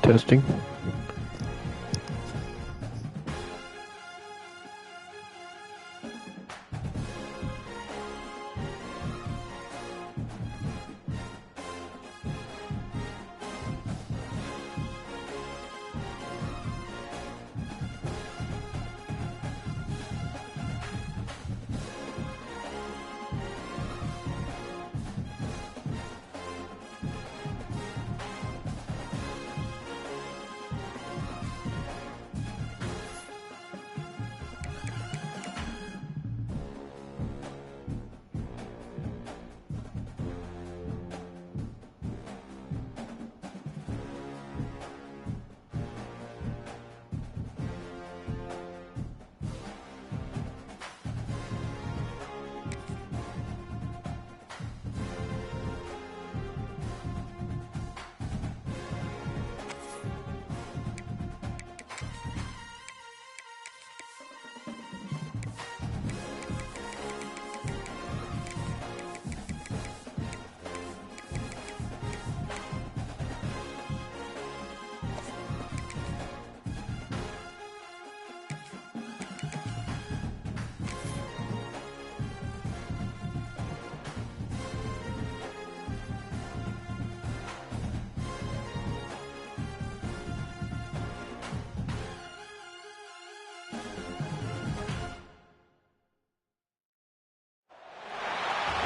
Testing.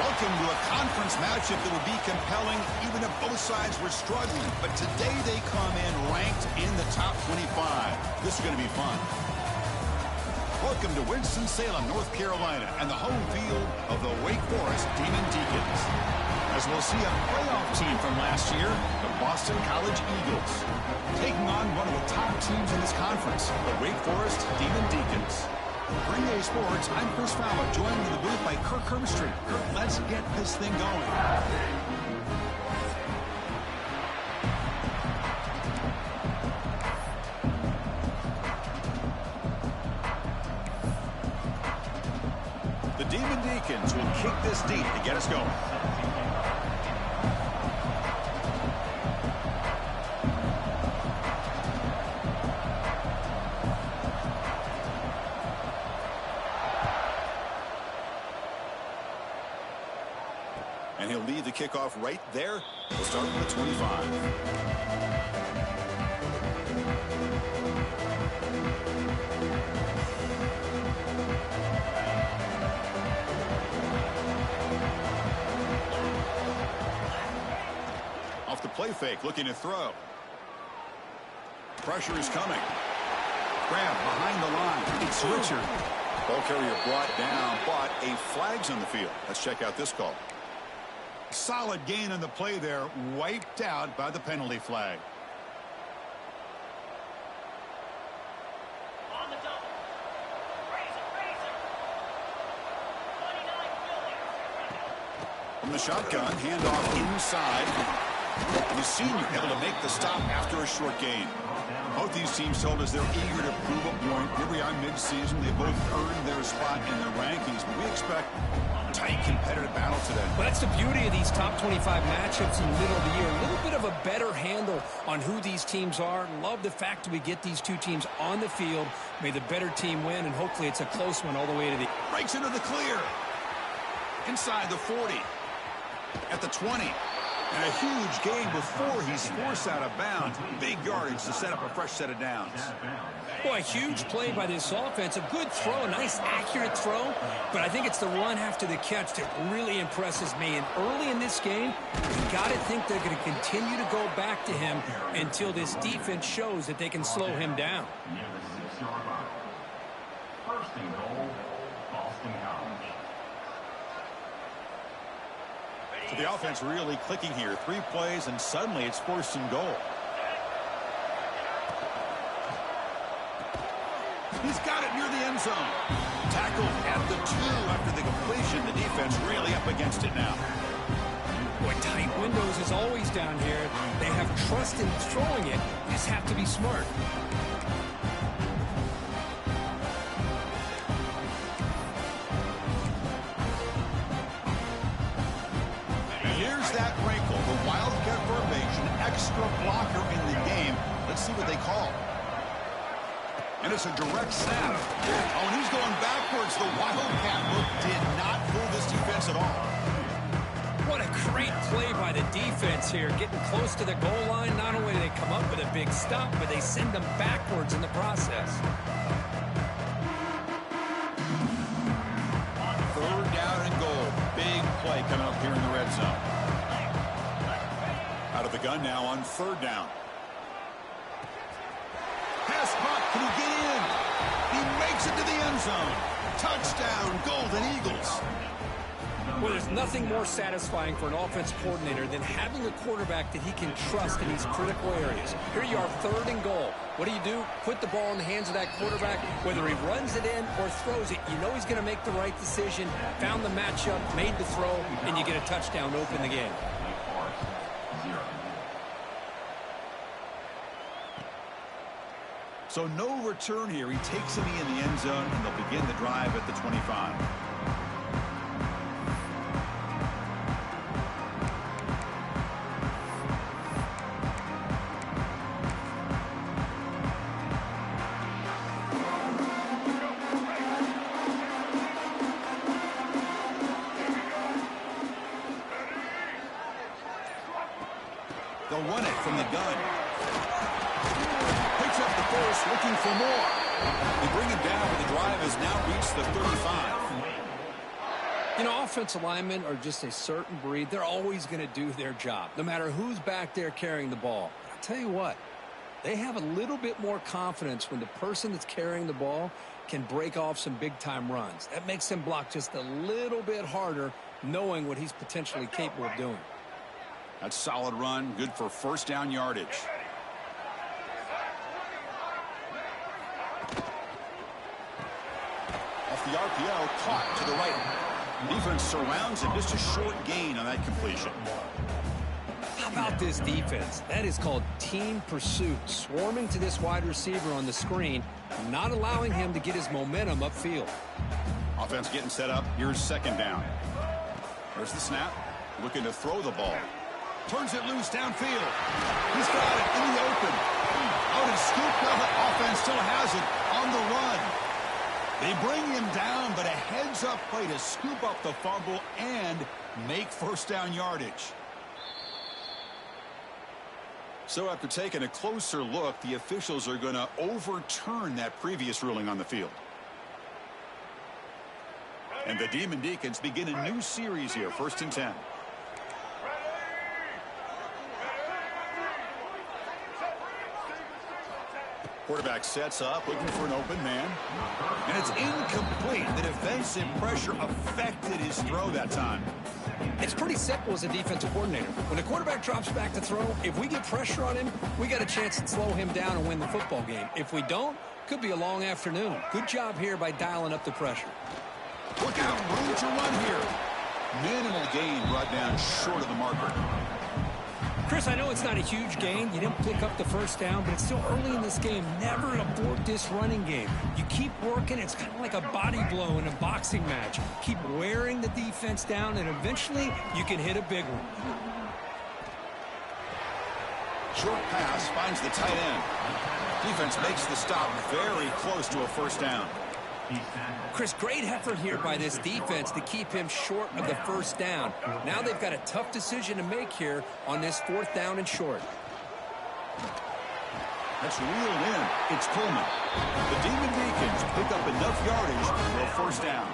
Welcome to a conference matchup that would be compelling even if both sides were struggling. But today they come in ranked in the top 25. This is going to be fun. Welcome to Winston-Salem, North Carolina, and the home field of the Wake Forest Demon Deacons. As we'll see a playoff team from last year, the Boston College Eagles, taking on one of the top teams in this conference, the Wake Forest Demon Deacons. For EA Sports, I'm Chris Fowler, joined in the booth by Kirk Hermstreet. Kirk, let's get this thing going. The Demon Deacons will kick this deep to get us going. And he'll lead the kickoff right there. We'll start with the 25. Off the play fake, looking to throw. Pressure is coming. Grab behind the line. It's Richard. Ball carrier brought down, but a flag's on the field. Let's check out this call. Solid gain on the play there, wiped out by the penalty flag. On the double. Raise it. From the shotgun, handoff inside. The senior able to make the stop after a short gain. Both these teams told us they're eager to prove a point. Here we are mid-season. They both earned their spot in the rankings, but we expect tight competitive battle today. Well, that's the beauty of these top 25 matchups in the middle of the year. A little bit of a better handle on who these teams are. Love the fact that we get these two teams on the field. May the better team win, and hopefully it's a close one all the way to the... Breaks into the clear. Inside the 40. At the 20. And a huge gain before he's forced out of bounds. Big yardage to set up a fresh set of downs. Boy, a huge play by this offense. A good throw, a nice accurate throw. But I think it's the run after the catch that really impresses me. And early in this game, you got to think they're going to continue to go back to him until this defense shows that they can slow him down. First and goal, Boston College. So the offense really clicking here. 3 plays, and suddenly it's first and goal. He's got it near the end zone. Tackled at the 2 after the completion. The defense really up against it now. Boy, tight windows is always down here. They have trust in throwing it. You just have to be smart. That wrinkle, the Wildcat formation, extra blocker in the game. Let's see what they call. And it's a direct snap. Oh, and he's going backwards. The Wildcat look did not fool this defense at all. What a great play by the defense here. Getting close to the goal line. Not only do they come up with a big stop, but they send them backwards in the process. 3rd down and goal. Big play coming up here in the red zone. Out of the gun now on 3rd down. Pass caught. Can he get in? He makes it to the end zone. Touchdown, Golden Eagles. Well, there's nothing more satisfying for an offense coordinator than having a quarterback that he can trust in these critical areas. Here you are, 3rd and goal. What do? Put the ball in the hands of that quarterback. Whether he runs it in or throws it, you know he's going to make the right decision. Found the matchup, made the throw, and you get a touchdown to open the game. So no return here. He takes a knee in the end zone, and they'll begin the drive at the 25. They'll run it from the gun. Picks up the force, looking for more. They bring him down, but the drive has now reached the 35. You know, offensive linemen are just a certain breed. They're always going to do their job, no matter who's back there carrying the ball. I'll tell you what, they have a little bit more confidence when the person that's carrying the ball can break off some big-time runs. That makes him block just a little bit harder, knowing what he's potentially capable of doing. That's a solid run, good for first down yardage. Off the RPO, caught to the right. Defense surrounds him, just a short gain on that completion. How about this defense? That is called team pursuit, swarming to this wide receiver on the screen, not allowing him to get his momentum upfield. Offense getting set up. Here's second down. There's the snap. Looking to throw the ball. Turns it loose downfield. He's got it in the open. Out and scooped up. Offense still has it on the run. They bring him down, but a heads-up play to scoop up the fumble and make first down yardage. So after taking a closer look, the officials are going to overturn that previous ruling on the field. And the Demon Deacons begin a new series here, 1st and 10. Quarterback sets up, looking for an open man. And it's incomplete. The defensive pressure affected his throw that time. It's pretty simple as a defensive coordinator. When the quarterback drops back to throw, if we get pressure on him, we got a chance to slow him down and win the football game. If we don't, could be a long afternoon. Good job here by dialing up the pressure. Look out, room to run here. Minimal gain brought down short of the marker. Chris, I know it's not a huge gain. You didn't pick up the first down, but it's still early in this game. Never abort this running game. You keep working. It's kind of like a body blow in a boxing match. Keep wearing the defense down, and eventually you can hit a big one. Short pass finds the tight end. Defense makes the stop very close to a first down. Chris, great effort here by this defense to keep him short of the first down. Now they've got a tough decision to make here on this 4th down and short. That's reeled in. It's Coleman. The Demon Deacons pick up enough yardage for a first down.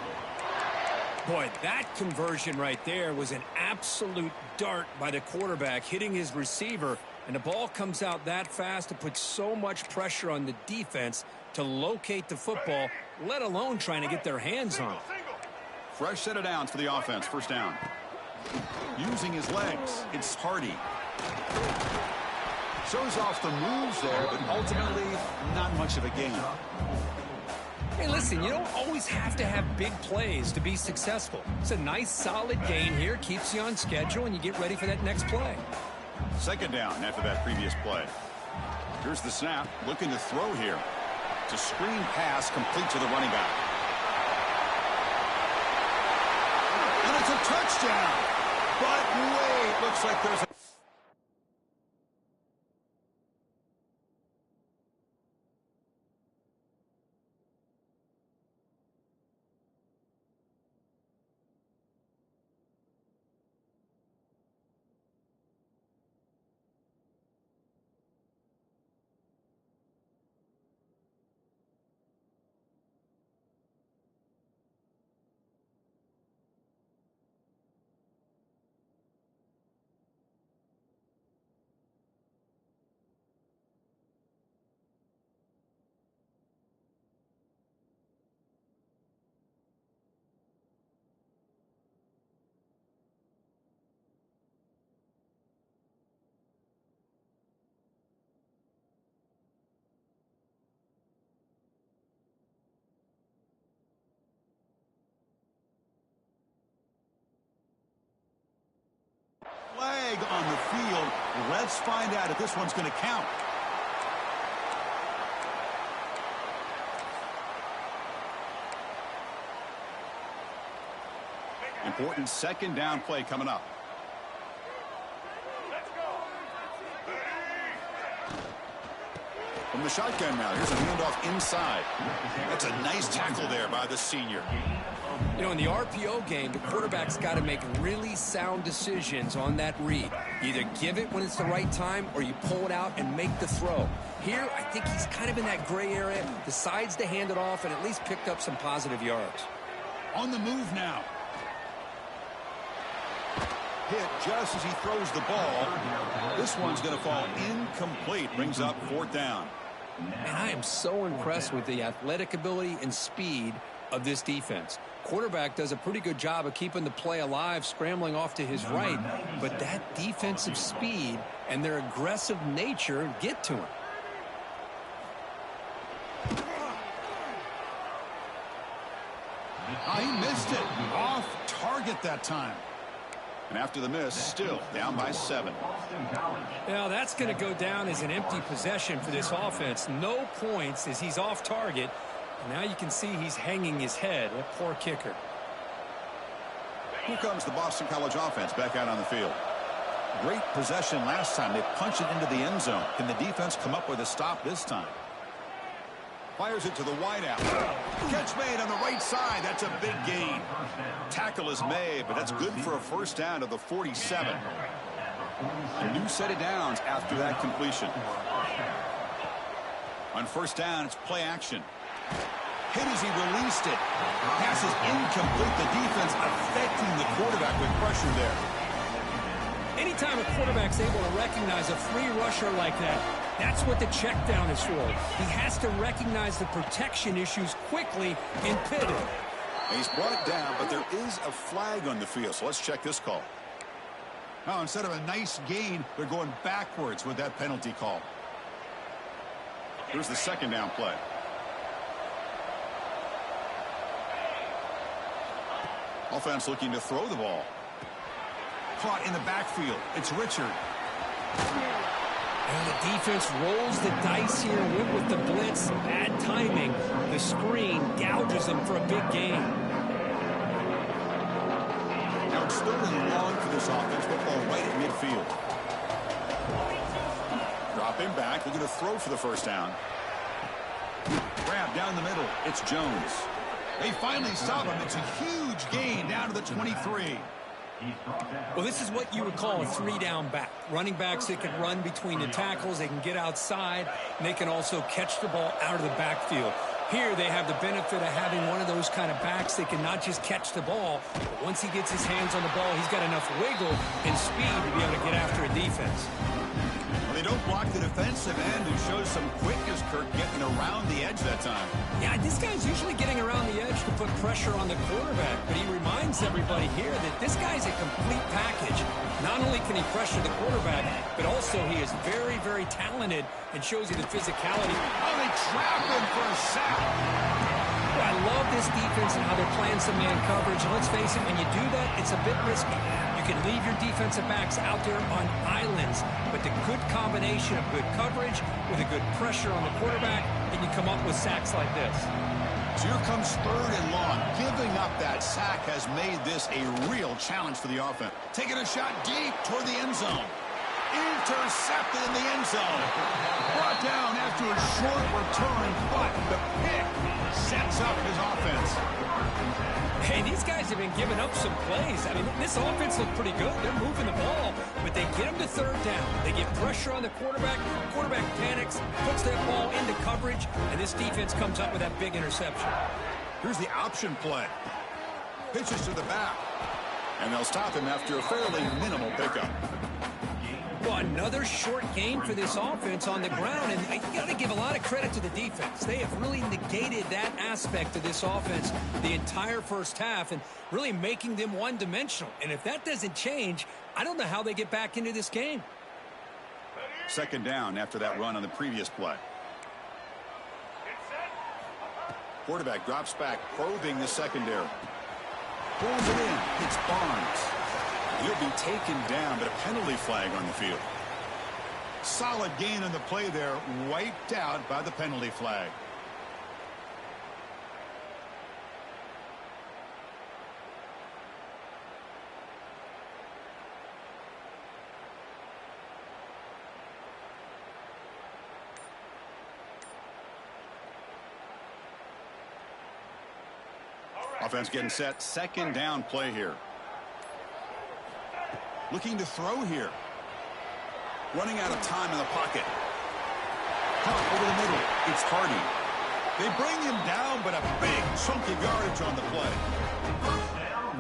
Boy, that conversion right there was an absolute dart by the quarterback, hitting his receiver, and the ball comes out that fast to put so much pressure on the defense to locate the football, let alone trying to get their hands on it. Fresh set of downs for the offense. First down. Using his legs, it's Hardy. Shows off the moves there, but ultimately not much of a gain. Hey, listen, you don't always have to have big plays to be successful. It's a nice, solid gain here, keeps you on schedule, and you get ready for that next play. Second down after that previous play. Here's the snap, looking to throw here. It's a screen pass complete to the running back. And it's a touchdown. But wait, looks like there's a... Flag on the field. Let's find out if this one's going to count. Important second down play coming up. From the shotgun now, here's a handoff inside. That's a nice tackle there by the senior. You know, in the RPO game, the quarterback's got to make really sound decisions on that read. Either give it when it's the right time or you pull it out and make the throw. Here, I think he's kind of in that gray area, decides to hand it off and at least picked up some positive yards. On the move now. hit just as he throws the ball. This one's going to fall incomplete. Brings up 4th down. And I am so impressed with the athletic ability and speed of this defense. Quarterback does a pretty good job of keeping the play alive, scrambling off to his right, but that defensive speed and their aggressive nature get to him. He missed it. Off target that time. And after the miss, still down by 7. Now that's going to go down as an empty possession for this offense. No points as he's off target. Now you can see he's hanging his head. A poor kicker. Here comes the Boston College offense back out on the field. Great possession last time. They punched it into the end zone. Can the defense come up with a stop this time? Fires it to the wideout. Catch made on the right side. That's a big gain. Tackle is made, but that's good for a first down to the 47. A new set of downs after that completion. On first down, it's play action. Hit as he released it. Pass is incomplete. The defense affecting the quarterback with pressure there. Anytime a quarterback's able to recognize a free rusher like that, that's what the check down is for. He has to recognize the protection issues quickly and pivot. And he's brought it down, but there is a flag on the field, so let's check this call. Now, instead of a nice gain, they're going backwards with that penalty call. Here's the second down play. Offense looking to throw the ball. Caught in the backfield. It's Richard. And the defense rolls the dice here, went with the blitz. Bad timing. The screen gouges them for a big gain. Now it's 3rd and long for this offense. Football right at midfield. Drop him back. They're going to throw for the first down. Grab down the middle. It's Jones. They finally stop him. It's a huge gain down to the 23. Well, this is what you would call a 3-down back. Running backs that can run between the tackles. They can get outside. And they can also catch the ball out of the backfield. Here they have the benefit of having one of those kind of backs that can not just catch the ball, but once he gets his hands on the ball, he's got enough wiggle and speed to be able to get after a defense. Well, they don't block the defensive end, who shows some quickness, Kirk, getting around the edge that time. Yeah, this guy's usually getting around the edge to put pressure on the quarterback, but he reminds everybody here that this guy's a complete package. Not only can he pressure the quarterback, but also he is very, very talented and shows you the physicality. Oh, they trap him for a sack. Well, I love this defense and how they're playing some man coverage. And let's face it, when you do that, it's a bit risky. You can leave your defensive backs out there on islands, but the good combination of good coverage with a good pressure on the quarterback, and you come up with sacks like this. So here comes 3rd and long. Giving up that sack has made this a real challenge for the offense. Taking a shot deep toward the end zone. Intercepted in the end zone. Brought down after a short return, but the pick sets up his offense. Hey, these guys have been giving up some plays. I mean, this offense looked pretty good. They're moving the ball, but they get them to 3rd down. They get pressure on the quarterback. Quarterback panics, puts that ball into coverage, and this defense comes up with that big interception. Here's the option play. Pitches to the back, and they'll stop him after a fairly minimal pickup. Well, another short game for this offense on the ground, and you got to give a lot of credit to the defense. They have really negated that aspect of this offense the entire first half and really making them one-dimensional. And if that doesn't change, I don't know how they get back into this game. 2nd down after that run on the previous play. Quarterback drops back, probing the secondary. Pulls it in. It's Barnes. He'll be taken down, but a penalty flag on the field. Solid gain on the play there, wiped out by the penalty flag. Offense getting set. 2nd down play here. Looking to throw here. Running out of time in the pocket. Caught over the middle. It's Hardy. They bring him down, but a big chunk of yardage on the play.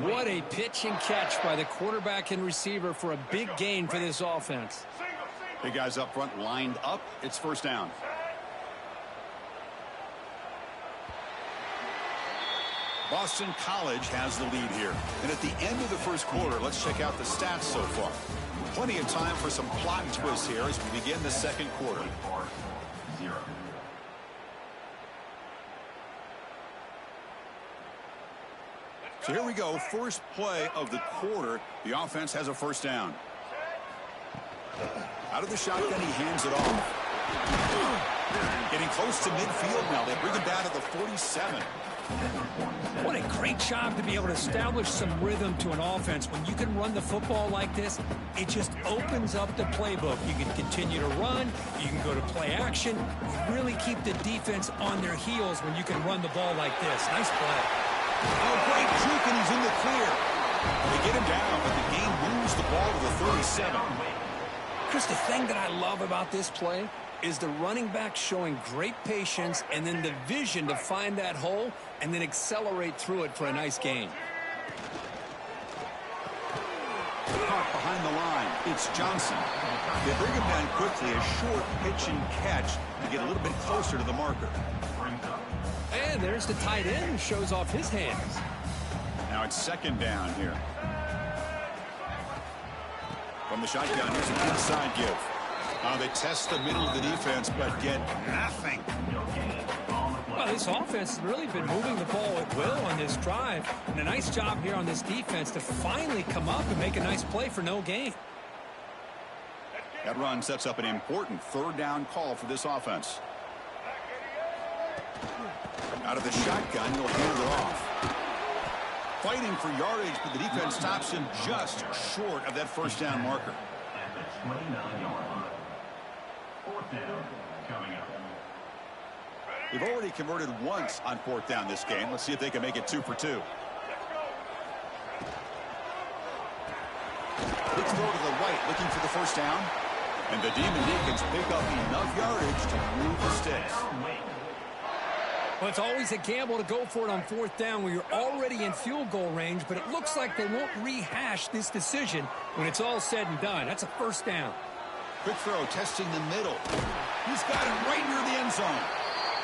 What a pitch and catch by the quarterback and receiver for a big gain for this offense. Big guys up front lined up. It's first down. Boston College has the lead here. And at the end of the first quarter, let's check out the stats so far. Plenty of time for some plot twists here as we begin the second quarter. 0. So here we go. First play of the quarter. The offense has a first down. Out of the shotgun, he hands it off. Getting close to midfield now. They bring him down to the 47. What a great job to be able to establish some rhythm to an offense. When you can run the football like this, it just opens up the playbook. You can continue to run. You can go to play action. You really keep the defense on their heels when you can run the ball like this. Nice play. Oh, great juke, and he's in the clear. They get him down, but the game moves the ball to the 37. Chris, the thing that I love about this play is the running back showing great patience and then the vision to find that hole and then accelerate through it for a nice gain. Caught behind the line. It's Johnson. They bring him down quickly. A short pitch and catch to get a little bit closer to the marker. And there's the tight end who shows off his hands. Now it's second down here. From the shotgun, here's an inside give. They test the middle of the defense, but get nothing. Well, this offense has really been moving the ball at will on this drive. And a nice job here on this defense to finally come up and make a nice play for no gain. That run sets up an important third down call for this offense. Out of the shotgun, he'll hand it off. Fighting for yardage, but the defense stops him just short of that first down marker. At the 29-yard line. Fourth down coming up. They've already converted once on fourth down this game. Let's see if they can make it 2 for 2. Quick throw to the right, looking for the first down. And the Demon Deacons pick up enough yardage to move the sticks. Well, it's always a gamble to go for it on fourth down when you're already in field goal range, but it looks like they won't rehash this decision when it's all said and done. That's a first down. Quick throw, testing the middle. He's got it right near the end zone.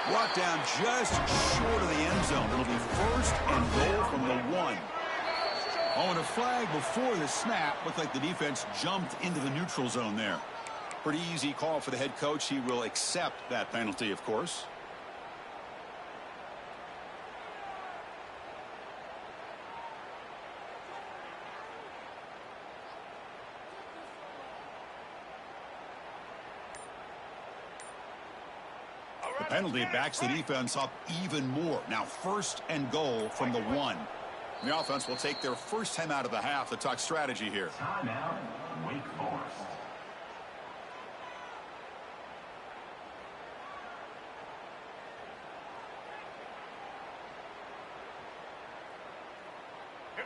Brought down just short of the end zone. It'll be first and goal from the 1. Oh, and a flag before the snap. Looked like the defense jumped into the neutral zone there. Pretty easy call for the head coach. He will accept that penalty, of course. The penalty backs the defense up even more. Now first and goal from the 1. The offense will take their first time out of the half to talk strategy here. Timeout, Wake Forest.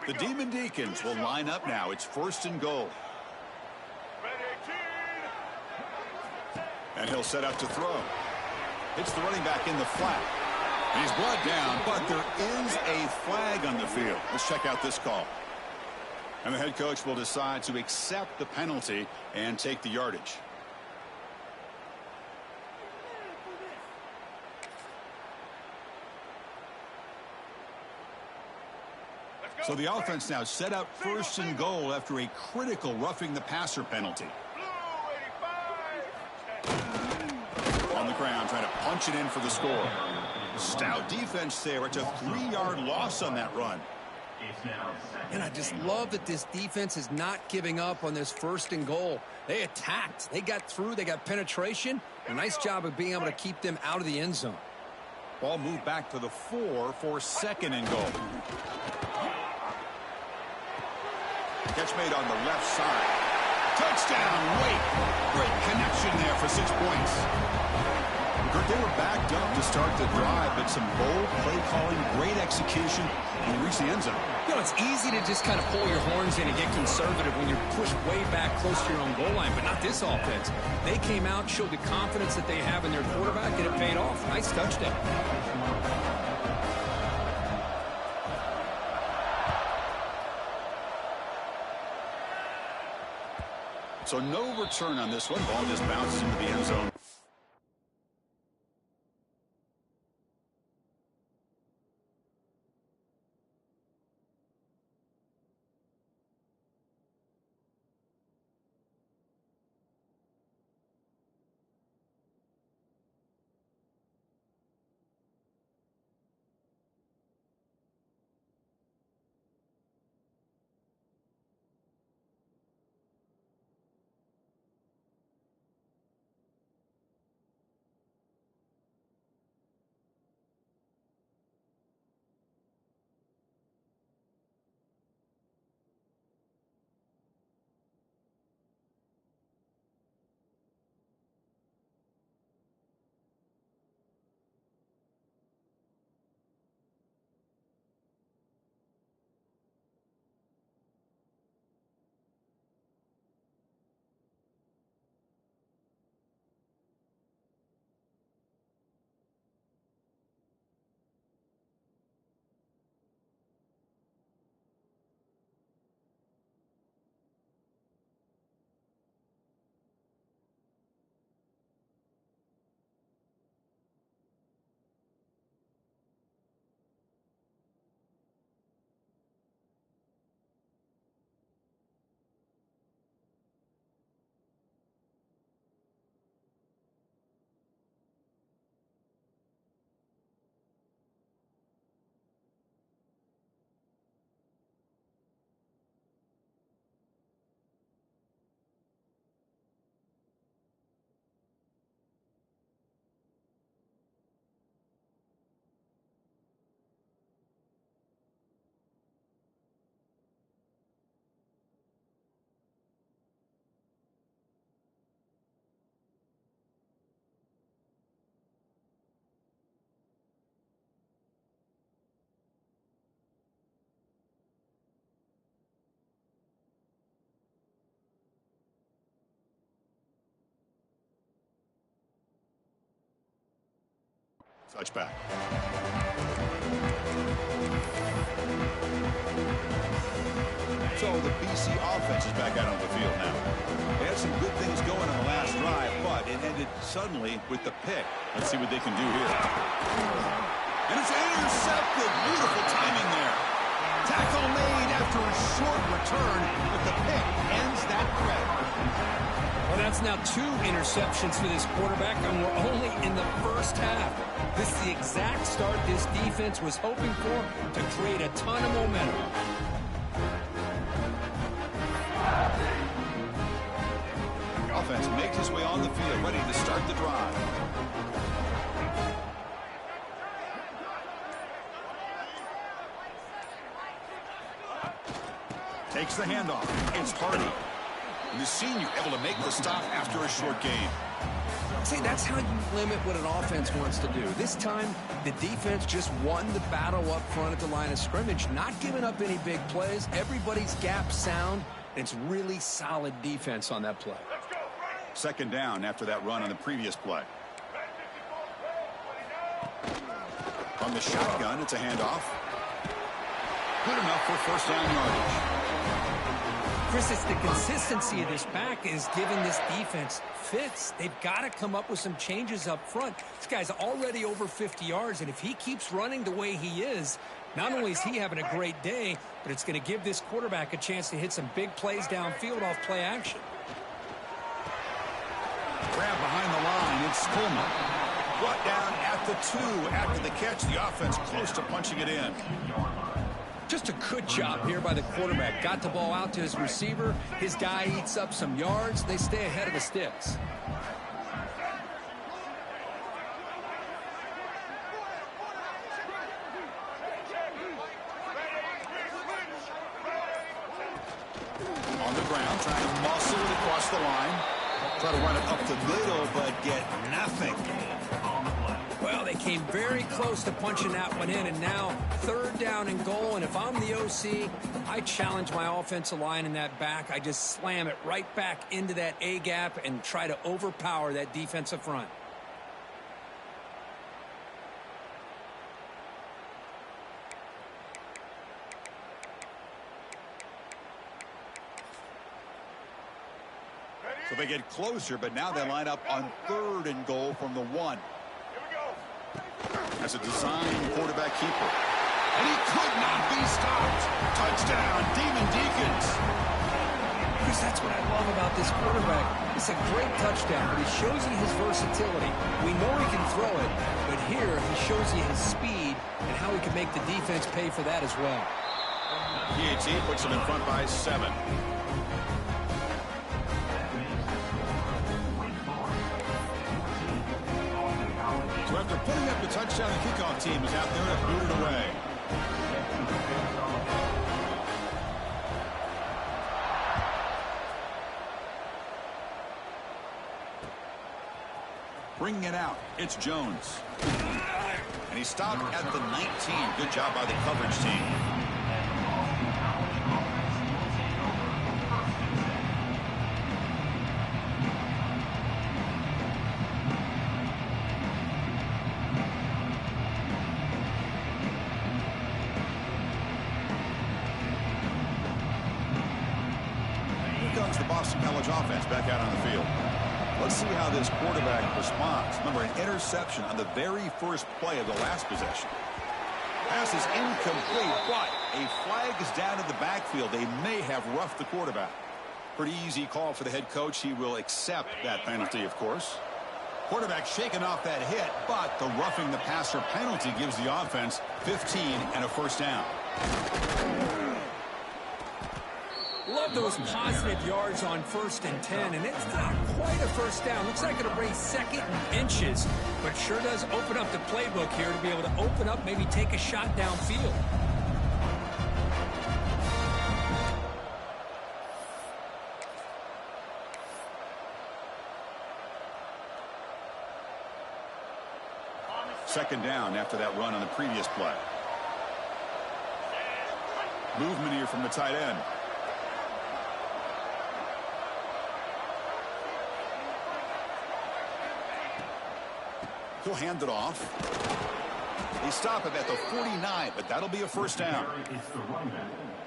The Demon Deacons will line up now. It's first and goal. And he'll set up to throw. It's the running back in the flat. And he's brought down, but there is a flag on the field. Let's check out this call. And the head coach will decide to accept the penalty and take the yardage. So the offense now set up first and goal after a critical roughing the passer penalty. On the ground, trying to punch it in for the score. Stout defense there. It's a 3-yard loss on that run. And I just love that this defense is not giving up on this first and goal. They attacked. They got through. They got penetration. A nice job of being able to keep them out of the end zone. Ball moved back to the 4 for second and goal. Catch made on the left side. Touchdown, Wake. Great connection there for 6 points. They were backed up to start the drive, but some bold play calling, great execution, and they reached the end zone. You know, it's easy to just kind of pull your horns in and get conservative when you're pushed way back close to your own goal line, but not this offense. They came out, showed the confidence that they have in their quarterback, and it paid off. Nice touchdown. So no return on this one. Ball just bounces into the end zone. Touchback. So the BC offense is back out on the field now. They had some good things going on the last drive, but it ended suddenly with the pick. Let's see what they can do here. And it's intercepted. Beautiful timing there. Tackle made after a short return, but the pick ends that threat. Well, that's now 2 interceptions for this quarterback, and we're only in the first half. This is the exact start this defense was hoping for to create a ton of momentum. The offense makes his way on the field, ready to start the drive. Takes the handoff. It's Hardy. And the senior able to make the stop after a short game. See, that's how you limit what an offense wants to do. This time, the defense just won the battle up front at the line of scrimmage, not giving up any big plays. Everybody's gap sound. It's really solid defense on that play. Second down after that run on the previous play. From the shotgun, it's a handoff. Good enough for first down yardage. Chris, it's the consistency of this back is giving this defense fits. They've got to come up with some changes up front. This guy's already over 50 yards, and if he keeps running the way he is, not only is he having a great day, but it's going to give this quarterback a chance to hit some big plays downfield off play action. Grab behind the line. It's Coleman. Brought down at the 2 after the catch. The offense close to punching it in. Just a good job here by the quarterback. Got the ball out to his receiver. His guy eats up some yards. They stay ahead of the sticks. On the ground, trying to muscle it across the line. Try to run it up the middle, but get nothing. Well, they came very close to punching that one in, and now 3rd down and goal. And if I'm the OC, I challenge my offensive line in that back. I just slam it right back into that A gap and try to overpower that defensive front. So they get closer, but now they line up on 3rd and goal from the 1. As a design quarterback keeper. And he could not be stopped. Touchdown, Demon Deacons. Chris, that's what I love about this quarterback. It's a great touchdown, but he shows you his versatility. We know he can throw it, but here he shows you his speed and how he can make the defense pay for that as well. PAT puts him in front by 7. So after putting up the touchdown, the kickoff team is out there to boot it away. Bringing it out, it's Jones. And he stopped at the 19. Good job by the coverage team. The Boston College offense back out on the field. Let's see how this quarterback responds. Remember, an interception on the very first play of the last possession. Pass is incomplete, but a flag is down in the backfield. They may have roughed the quarterback. Pretty easy call for the head coach. He will accept that penalty, of course. Quarterback shaking off that hit, but the roughing the passer penalty gives the offense 15 and a first down. Love those positive yards on 1st and 10, and it's not quite a first down. Looks like it'll bring 2nd and inches, but sure does open up the playbook here to be able to open up, maybe take a shot downfield. Second down after that run on the previous play. Movement here from the tight end. He'll hand it off. They stop him at the 49, but that'll be a first down.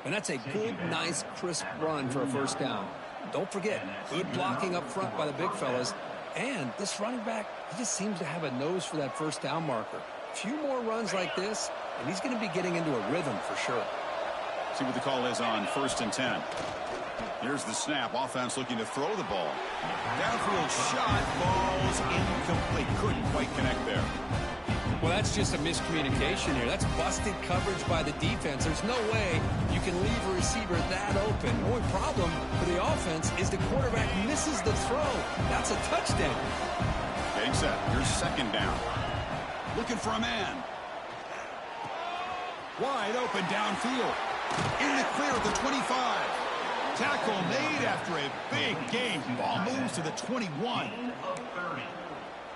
And that's a good, nice, crisp run for a first down. Don't forget, good blocking up front by the big fellas. And this running back, he just seems to have a nose for that first down marker. A few more runs like this, and he's going to be getting into a rhythm for sure. See what the call is on 1st and 10. Here's the snap. Offense looking to throw the ball. Downfield shot. Ball's incomplete. Couldn't quite connect there. Well, that's just a miscommunication here. That's busted coverage by the defense. There's no way you can leave a receiver that open. The only problem for the offense is the quarterback misses the throw. That's a touchdown. Getting set. Here's second down. Looking for a man. Wide open downfield. In the clear at the 25. Tackle made after a big gain. Ball moves to the 21.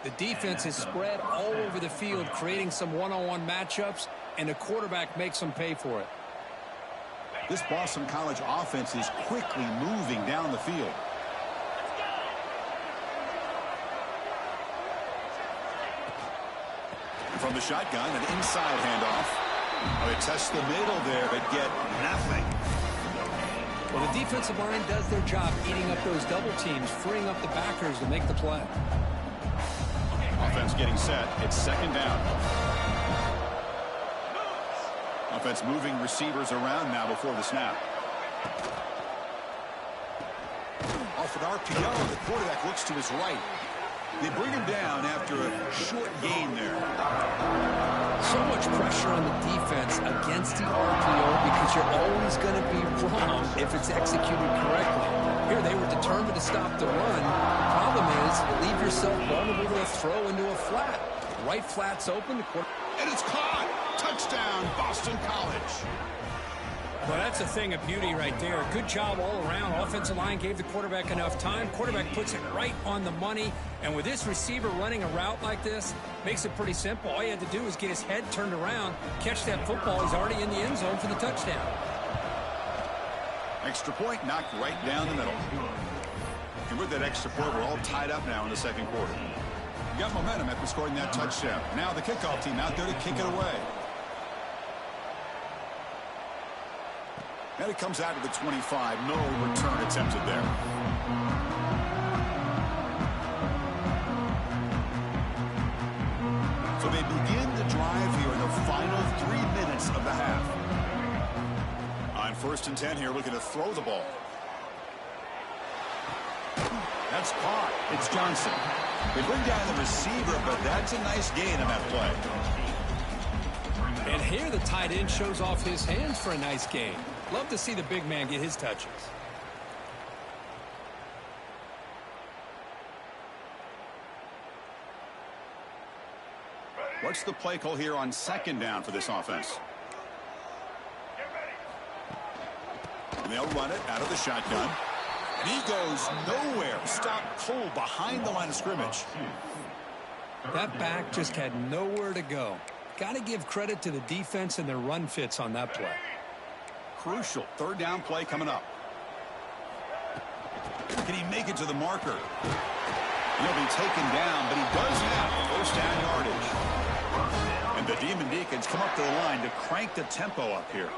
The defense is spread all over the field, creating some one-on-one matchups, and the quarterback makes them pay for it. This Boston College offense is quickly moving down the field. From the shotgun, an inside handoff. Oh, they test the middle there, but get nothing. Well, the defensive line does their job eating up those double teams, freeing up the backers to make the play. Offense getting set. It's second down. Offense moving receivers around now before the snap. Off an RPO, the quarterback looks to his right. They bring him down after a short gain there. So much pressure on the defense against the RPO because you're always going to be wrong if it's executed correctly. Here they were determined to stop the run. Problem is, you leave yourself vulnerable to a throw into a flat. Right flat's open. And it's caught. Touchdown, Boston College. Well, that's a thing of beauty right there. Good job all around. Offensive line gave the quarterback enough time. Quarterback puts it right on the money. And with this receiver running a route like this, makes it pretty simple. All he had to do was get his head turned around, catch that football. He's already in the end zone for the touchdown. Extra point knocked right down the middle. And with that extra point, we're all tied up now in the second quarter. You got momentum after scoring that touchdown. Now the kickoff team out there to kick it away. And it comes out to the 25. No return attempted there. First and 10 here, looking to throw the ball. That's caught. It's Johnson. They bring down the receiver, but that's a nice gain on that play. And here the tight end shows off his hands for a nice gain. Love to see the big man get his touches. What's the play call here on second down for this offense? And they'll run it out of the shotgun. And he goes nowhere. Stop cold behind the line of scrimmage. That back just had nowhere to go. Got to give credit to the defense and their run fits on that play. Crucial third down play coming up. Can he make it to the marker? He'll be taken down, but he does have first down yardage. And the Demon Deacons come up to the line to crank the tempo up here.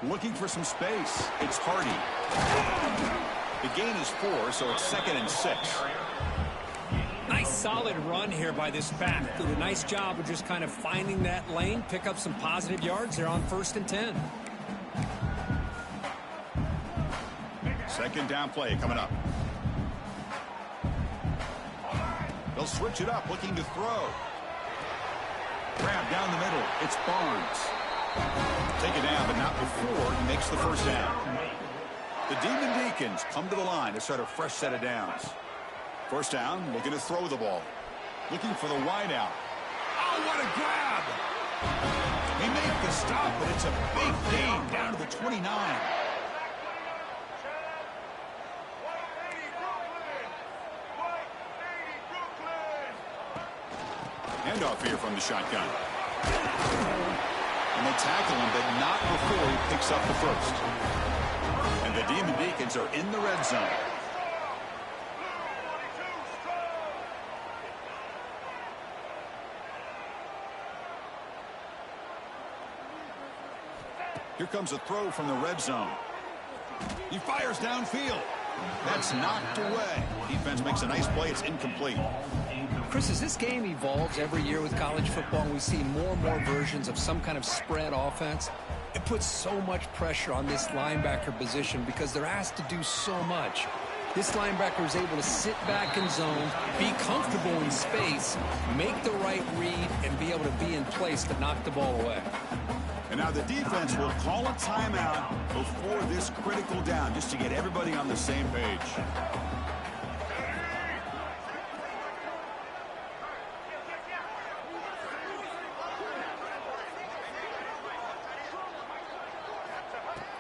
Looking for some space. It's Hardy. The gain is 4, so it's 2nd and 6. Nice solid run here by this back. Did a nice job of just kind of finding that lane, pick up some positive yards there on 1st and 10. Second down play coming up. They'll switch it up, looking to throw. Grab down the middle. It's Barnes. Take it down, but not before he makes the first down. The Demon Deacons come to the line to start a fresh set of downs. First down, looking to throw the ball. Looking for the wideout. Oh, what a grab! He made the stop, but it's a big gain down to the 29. Handoff here from the shotgun. And they tackle him, but not before he picks up the first. And the Demon Deacons are in the red zone. Here comes a throw from the red zone. He fires downfield. That's knocked away. Defense makes a nice play. It's incomplete. Chris, as this game evolves every year with college football, and we see more and more versions of some kind of spread offense, it puts so much pressure on this linebacker position because they're asked to do so much. This linebacker is able to sit back in zone, be comfortable in space, make the right read, and be able to be in place to knock the ball away. And now the defense will call a timeout before this critical down, just to get everybody on the same page.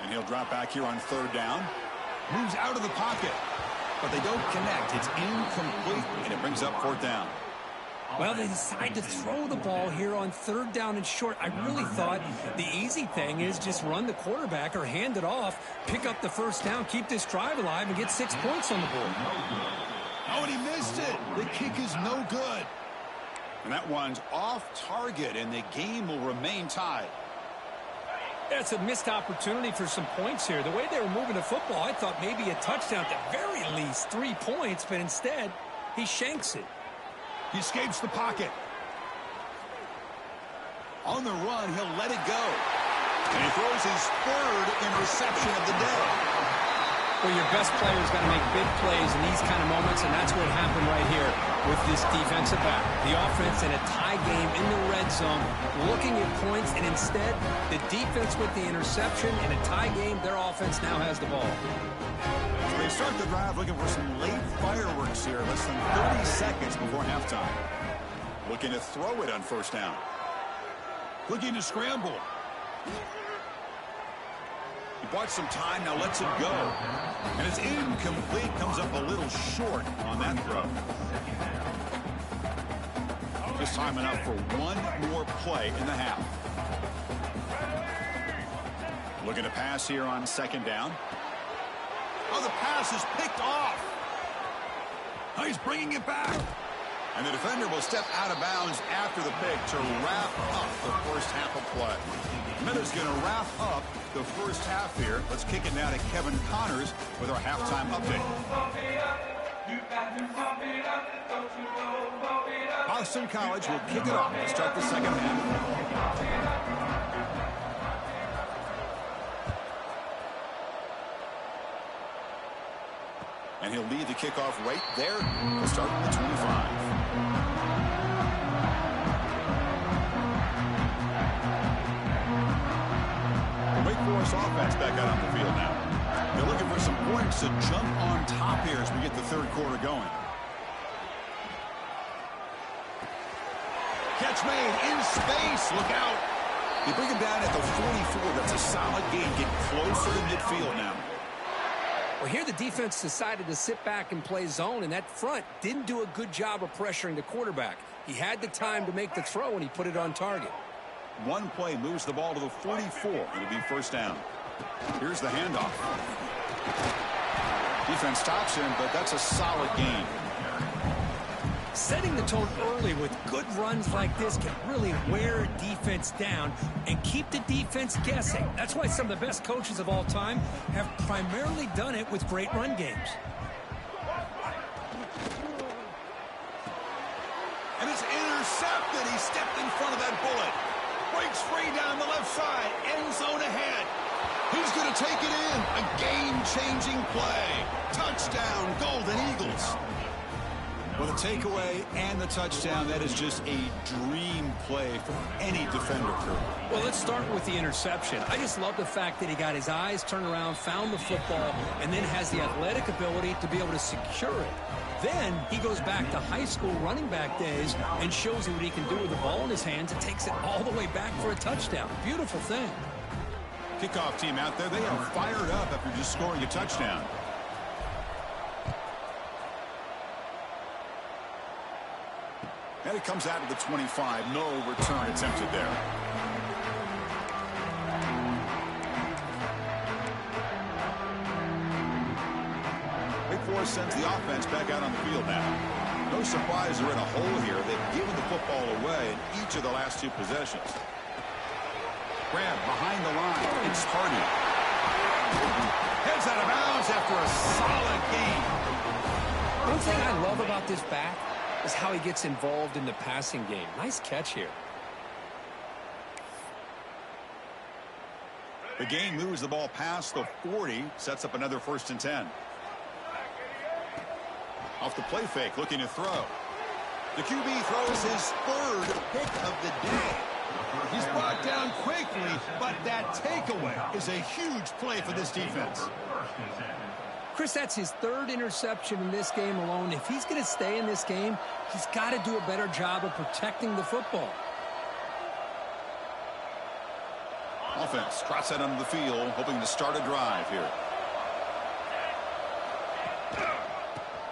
And he'll drop back here on third down. Moves out of the pocket, but they don't connect. It's incomplete, and it brings up fourth down. Well, they decide to throw the ball here on third down and short. I really thought the easy thing is just run the quarterback or hand it off, pick up the first down, keep this drive alive, and get 6 points on the board. Oh, and he missed it. The kick is no good. And that one's off target, and the game will remain tied. That's a missed opportunity for some points here. The way they were moving the football, I thought maybe a touchdown, at the very least 3 points, but instead he shanks it. He escapes the pocket. On the run, he'll let it go. And he throws his third interception of the day. Well, your best player's got to make big plays in these kind of moments, and that's what happened right here with this defensive back. The offense in a tie game in the red zone, looking at points, and instead, the defense with the interception. In a tie game, their offense now has the ball. So they start the drive looking for some late fireworks here, less than 30 seconds before halftime. Looking to throw it on first down. Looking to scramble. He bought some time, now lets it go. And it's incomplete, comes up a little short on that throw. Just time enough for one more play in the half. Looking to pass here on second down. Oh, the pass is picked off. Oh, he's bringing it back. And the defender will step out of bounds after the pick to wrap up the first half of play. Miller's going to wrap up the first half here. Let's kick it now to Kevin Connors with our halftime update. Boston College will kick it off to start the second half. And he'll lead the kickoff right there. We'll start on the 25. Wake Forest offense back out on the field now. They're looking for some points to jump on top here as we get the third quarter going. Catch made in space. Look out. They bring him down at the 44. That's a solid gain. Get closer to midfield now. Well, here the defense decided to sit back and play zone, and that front didn't do a good job of pressuring the quarterback. He had the time to make the throw, and he put it on target. One play moves the ball to the 44. It'll be first down. Here's the handoff. Defense stops him, but that's a solid gain. Setting the tone early with good runs like this can really wear a defense down and keep the defense guessing. That's why some of the best coaches of all time have primarily done it with great run games. And it's intercepted. He stepped in front of that bullet. Breaks free down the left side. End zone ahead. He's going to take it in. A game-changing play. Touchdown, Golden Eagles. Well, the takeaway and the touchdown, that is just a dream play for any defender crew. Well, let's start with the interception. I just love the fact that he got his eyes turned around, found the football, and then has the athletic ability to be able to secure it. Then he goes back to high school running back days and shows you what he can do with the ball in his hands and takes it all the way back for a touchdown. Beautiful thing. Kickoff team out there, they are fired up after just scoring a touchdown. And it comes out of the 25. No return attempted there. Wake Forest sends the offense back out on the field now. No surprise they're in a hole here. They've given the football away in each of the last two possessions. Grab behind the line. It's Hardy. Heads out of bounds after a solid game. One thing I love about this back is how he gets involved in the passing game. Nice catch here. The game moves the ball past the 40, sets up another 1st and 10. Off the play fake, looking to throw. The QB throws his 3rd pick of the day. He's brought down quickly, but that takeaway is a huge play for this defense. Chris, that's his 3rd interception in this game alone. If he's going to stay in this game, he's got to do a better job of protecting the football. Offense trots out onto the field, hoping to start a drive here.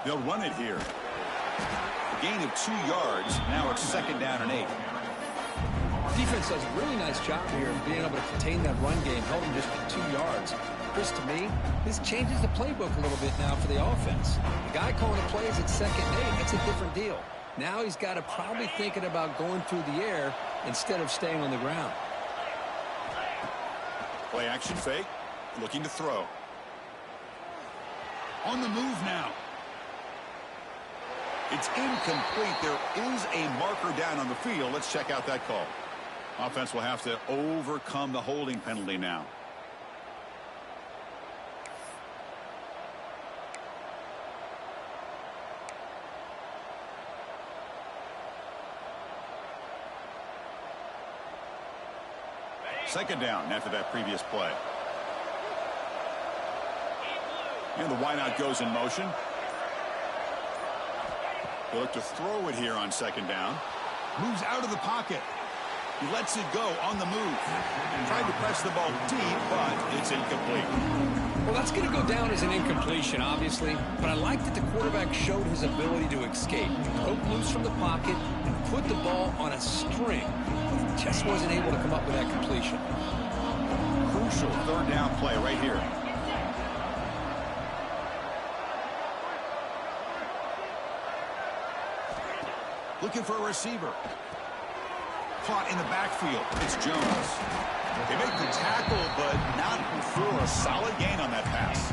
They'll run it here. A gain of 2 yards. Now it's 2nd down and 8. Defense does a really nice job here of being able to contain that run game, held him just for 2 yards. Chris, to me, this changes the playbook a little bit now for the offense. The guy calling the plays at 2nd and 8, that's a different deal. Now he's got to probably thinking about going through the air instead of staying on the ground. Play action fake, looking to throw. On the move now. It's incomplete. There is a marker down on the field. Let's check out that call. Offense will have to overcome the holding penalty now. Second down after that previous play. And the wideout goes in motion. They look to throw it here on 2nd down. Moves out of the pocket. He lets it go on the move. Tried to press the ball deep, but it's incomplete. Well, that's going to go down as an incompletion, obviously. But I like that the quarterback showed his ability to escape. Broke loose from the pocket and put the ball on a string. Just wasn't able to come up with that completion. Crucial 3rd down play right here. Looking for a receiver. Caught in the backfield. It's Jones. They make the tackle, but not before a solid gain on that pass.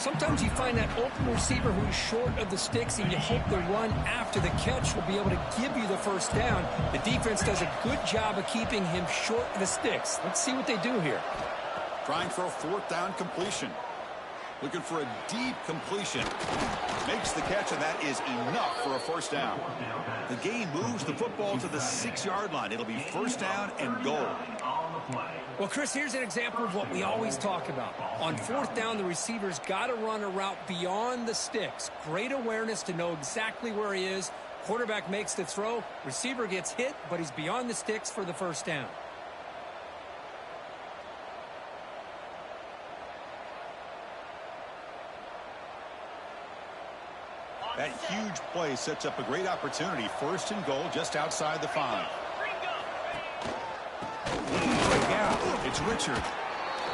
Sometimes you find that open receiver who's short of the sticks, and you hope the run after the catch will be able to give you the 1st down. The defense does a good job of keeping him short of the sticks. Let's see what they do here. Trying for a 4th down completion. Looking for a deep completion. Makes the catch, and that is enough for a first down. The game moves the football to the 6-yard line. It'll be first down and goal. Well, Chris, here's an example of what we always talk about. On fourth down, the receiver's got to run a route beyond the sticks. Great awareness to know exactly where he is. Quarterback makes the throw. Receiver gets hit, but he's beyond the sticks for the first down. That huge play sets up a great opportunity. First and goal just outside the 5. Break out. It's Richard.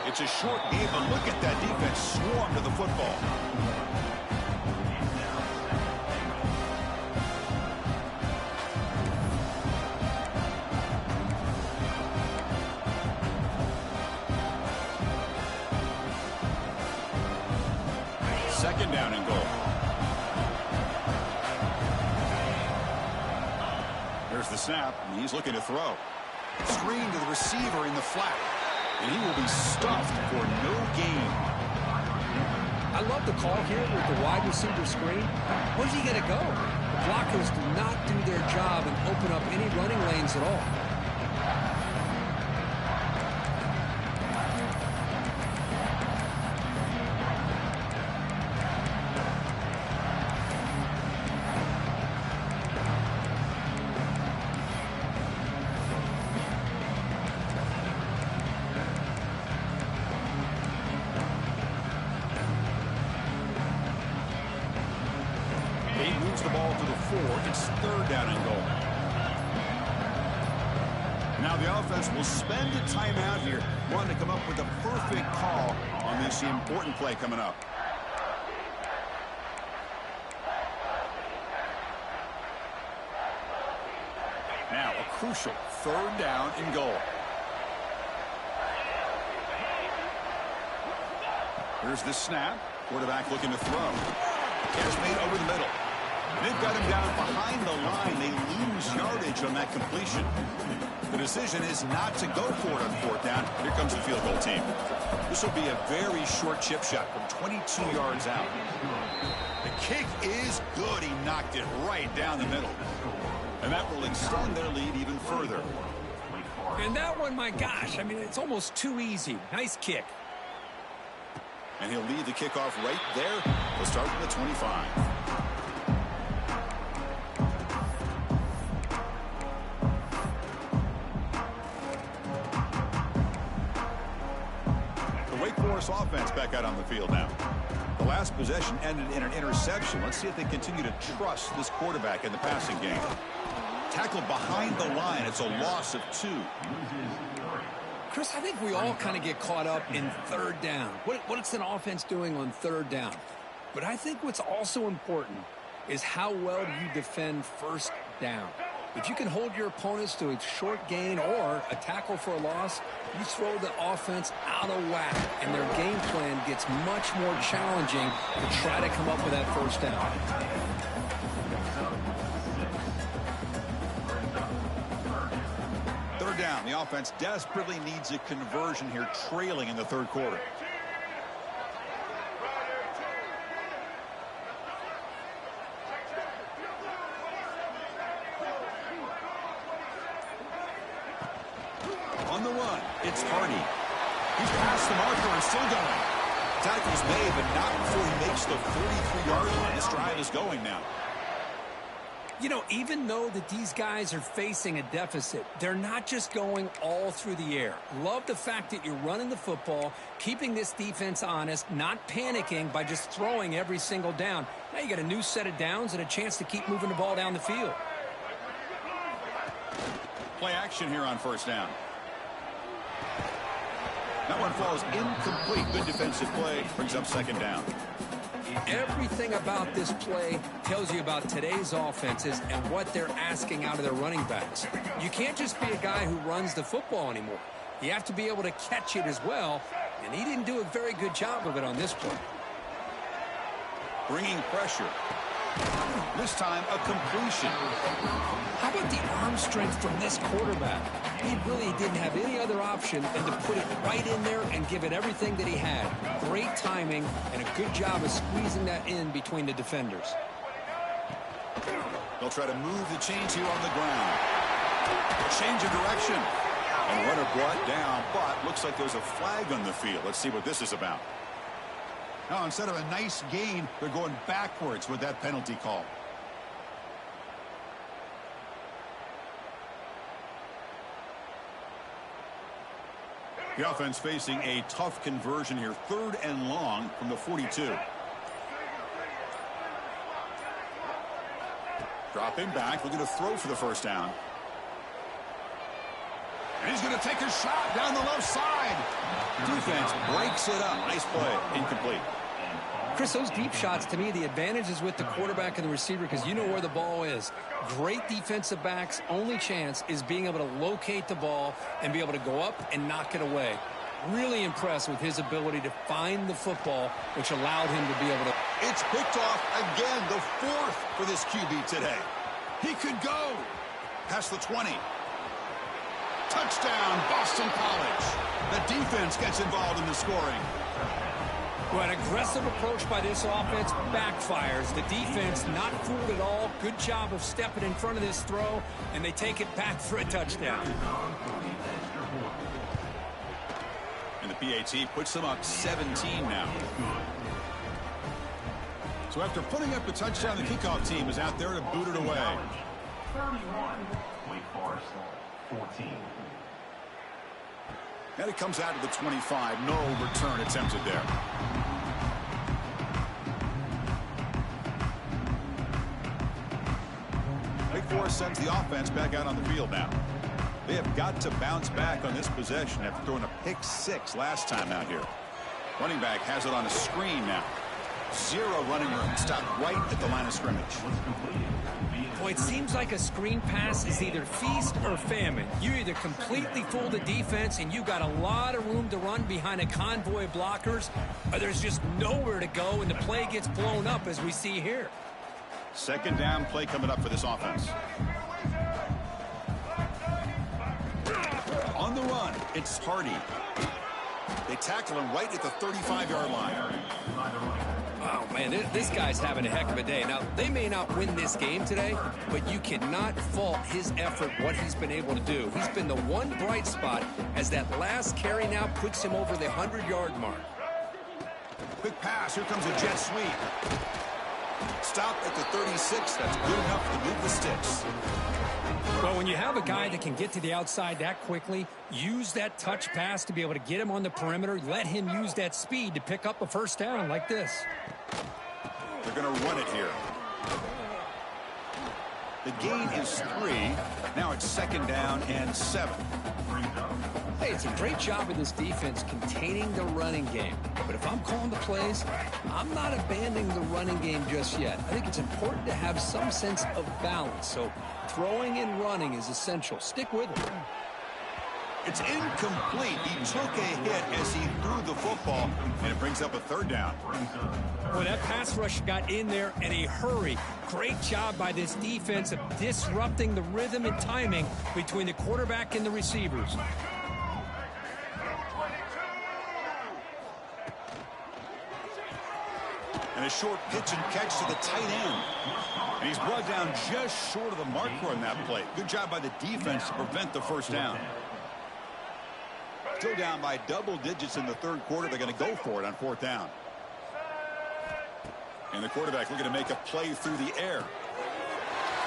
It's a short game, but look at that defense swarm to the football. Second down and goal. There's the snap, and he's looking to throw. Screen to the receiver in the flat, and he will be stuffed for no gain. I love the call here with the wide receiver screen. Where's he going to go? The blockers do not do their job and open up any running lanes at all. He moves the ball to the 4. It's third down and goal. Now the offense will spend a timeout here, wanting to come up with a perfect call on this important play coming up. Now a crucial third down and goal. Here's the snap. Quarterback looking to throw. Catch made over the middle. They've got him down behind the line. They lose yardage on that completion. The decision is not to go for it on fourth down. Here comes the field goal team. This will be a very short chip shot from 22 yards out. The kick is good. He knocked it right down the middle. And that will extend their lead even further. And that one, my gosh, I mean, it's almost too easy. Nice kick. And he'll lead the kickoff right there. We'll start from the 25. The Wake Forest offense back out on the field now. The last possession ended in an interception. Let's see if they continue to trust this quarterback in the passing game. Tackled behind the line. It's a loss of 2. Chris, I think we all kind of get caught up in third down. What's an offense doing on third down? But I think what's also important is how well do you defend first down. If you can hold your opponents to a short gain or a tackle for a loss, you throw the offense out of whack, and their game plan gets much more challenging to try to come up with that first down. Third down. The offense desperately needs a conversion here, trailing in the third quarter. On the run, it's Hardy. He's past the marker and still going. Tackle's made, but not before he makes the 43-yard line. This drive is going now. You know, even though that these guys are facing a deficit, they're not just going all through the air. Love the fact that you're running the football, keeping this defense honest, not panicking by just throwing every single down. Now you got a new set of downs and a chance to keep moving the ball down the field. Play action here on first down. That one falls incomplete. Good defensive play. Brings up second down. Everything about this play tells you about today's offenses and what they're asking out of their running backs. You can't just be a guy who runs the football anymore. You have to be able to catch it as well, and he didn't do a very good job of it on this play. Bringing pressure. This time, a completion. How about the arm strength from this quarterback? He really didn't have any other option than to put it right in there and give it everything that he had. Great timing and a good job of squeezing that in between the defenders. They'll try to move the chains here on the ground. A change of direction. And runner brought down, but looks like there's a flag on the field. Let's see what this is about. Now, instead of a nice gain, they're going backwards with that penalty call. The offense facing a tough conversion here. 3rd and long from the 42. Dropping back, looking to throw for the first down. And he's going to take a shot down the left side. Defense breaks it up. Nice play. Incomplete. Chris, those deep shots, to me, the advantage is with the quarterback and the receiver because you know where the ball is. Great defensive backs' only chance is being able to locate the ball and be able to go up and knock it away. Really impressed with his ability to find the football, which allowed him to be able to. It's picked off again, the 4th for this QB today. He could go past the 20. Touchdown, Boston College. The defense gets involved in the scoring. Well, an aggressive approach by this offense backfires. The defense not fooled at all. Good job of stepping in front of this throw, and they take it back for a touchdown. And the PAT puts them up 17 now. So after putting up the touchdown, the kickoff team is out there to boot it away. 31. Wake Forest 14. And it comes out to the 25. No return attempted there. Wake Forest sends the offense back out on the field now. They have got to bounce back on this possession after throwing a pick 6 last time out here. Running back has it on a screen now. 0 running room. Stopped right at the line of scrimmage. Boy, it seems like a screen pass is either feast or famine. You either completely fool the defense and you got a lot of room to run behind a convoy of blockers, or there's just nowhere to go and the play gets blown up as we see here. 2nd down play coming up for this offense. On the run, it's Hardy. They tackle him right at the 35-yard line. Oh, man, this guy's having a heck of a day. Now, they may not win this game today, but you cannot fault his effort, what he's been able to do. He's been the one bright spot as that last carry now puts him over the 100-yard mark. Quick pass. Here comes a jet sweep. Stop at the 36. That's good enough to move the sticks. Well, when you have a guy that can get to the outside that quickly, use that touch pass to be able to get him on the perimeter, let him use that speed to pick up a first down like this. They're going to run it here. The gain is 3. Now it's 2nd down and 7. Hey, it's a great job of this defense containing the running game. But if I'm calling the plays, I'm not abandoning the running game just yet. I think it's important to have some sense of balance. So throwing and running is essential. Stick with it. It's incomplete. He took a hit as he threw the football, and it brings up a 3rd down. Boy, that pass rush got in there in a hurry. Great job by this defense of disrupting the rhythm and timing between the quarterback and the receivers. And a short pitch and catch to the tight end. And he's brought down just short of the marker on that play. Good job by the defense to prevent the first down. Still down by double digits in the 3rd quarter. They're going to go for it on 4th down. And the quarterback looking to make a play through the air.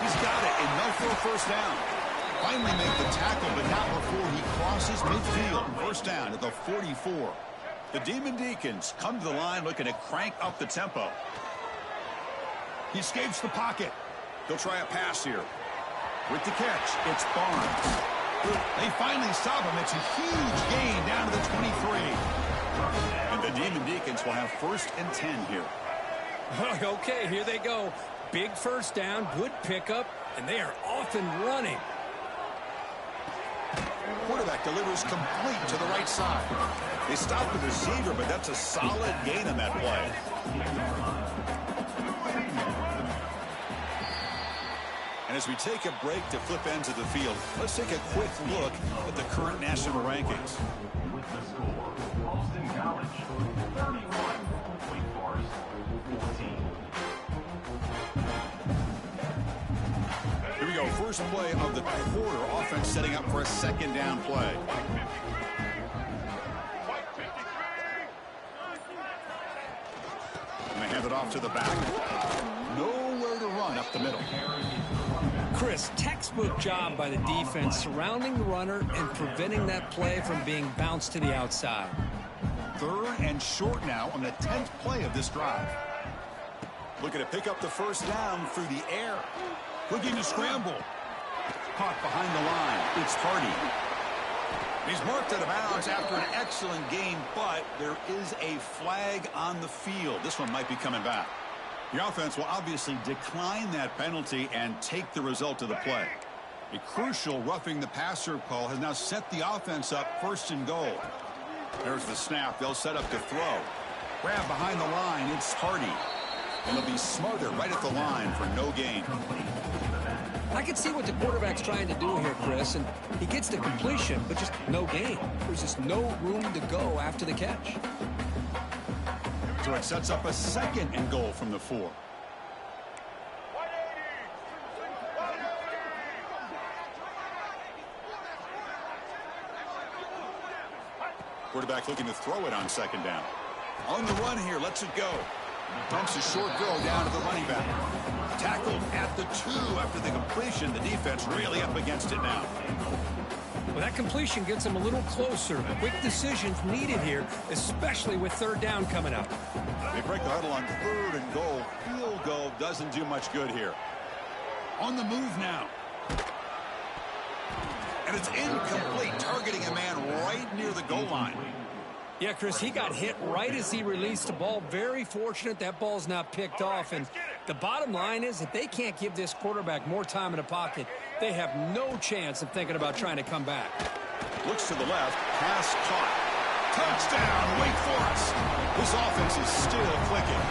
He's got it. Enough for a first down. Finally make the tackle, but not before he crosses midfield. First down at the 44. The Demon Deacons come to the line looking to crank up the tempo. He escapes the pocket. He'll try a pass here. With the catch, it's Barnes. They finally stop him. It's a huge gain down to the 23. And the Demon Deacons will have 1st and 10 here. Okay, here they go. Big first down, good pickup, and they are off and running. Quarterback delivers complete to the right side. They stop the receiver, but that's a solid gain on that play. And as we take a break to flip ends of the field, let's take a quick look at the current national rankings. With the score, Boston College, 31. Wake Forest, 14. Here we go. First play of the quarter. Offense setting up for a second down play. And they hand it off to the back. Nowhere to run up the middle. Chris, textbook job by the defense surrounding the runner and preventing that play from being bounced to the outside. 3rd and short now on the 10th play of this drive. Looking to pick up the first down through the air. Looking to scramble. Caught behind the line. It's Hardy. He's marked out of bounds after an excellent game, but there is a flag on the field. This one might be coming back. The offense will obviously decline that penalty and take the result of the play. A crucial roughing the passer call has now set the offense up 1st and goal. There's the snap. They'll set up to throw. Grab behind the line. It's Hardy. And they'll be smarter right at the line for no gain. I can see what the quarterback's trying to do here, Chris, and he gets the completion, but just no gain. There's just no room to go after the catch. So it sets up a 2nd and goal from the 4. Quarterback looking to throw it on 2nd down. On the run here, lets it go. Dumps a short throw down to the running back. Tackled at the 2 after the completion. The defense really up against it now. Well, that completion gets him a little closer. Quick decisions needed here, especially with 3rd down coming up. They break the huddle on 3rd and goal. Field goal doesn't do much good here. On the move now. And it's incomplete, targeting a man right near the goal line. Yeah, Chris, he got hit right as he released the ball. Very fortunate that ball's not picked off. And the bottom line is that they can't give this quarterback more time in the pocket. They have no chance of thinking about trying to come back. Looks to the left, pass caught. Touchdown, Wake Forest. This offense is still clicking.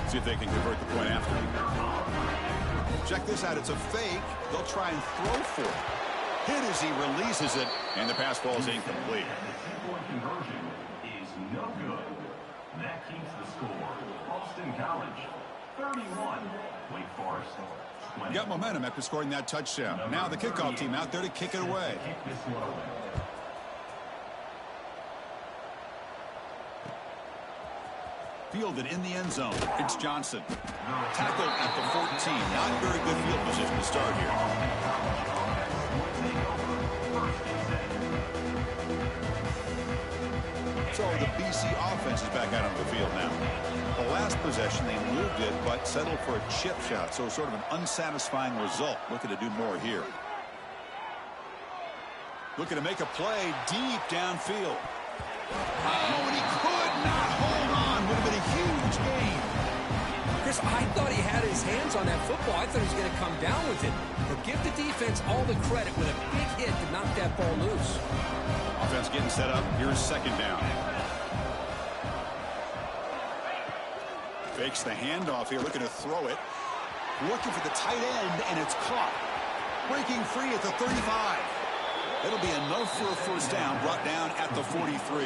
See if they can convert the point after. Check this out. It's a fake. They'll try and throw for it. Hit as he releases it, and the pass ball is incomplete. Point conversion is no good. That keeps the score. Boston College, 31. Wake Forest, 20. Got momentum after scoring that touchdown. Now the kickoff team out there to kick it away. Kick this one away. Fielded in the end zone. It's Johnson. Tackled at the 14. Not very good field position to start here. So the BC offense is back out on the field now. The last possession, they moved it, but settled for a chip shot. So sort of an unsatisfying result. Looking to do more here. Looking to make a play deep downfield. Oh, and he could not hold on. Would have been a huge gain. Chris, I thought he had his hands on that football. I thought he was going to come down with it. But give the defense all the credit with a big hit to knock that ball loose. Offense getting set up. Here's 2nd down. Fakes the handoff here, looking to throw it. Looking for the tight end, and it's caught. Breaking free at the 35. It'll be enough for a first down, brought down at the 43.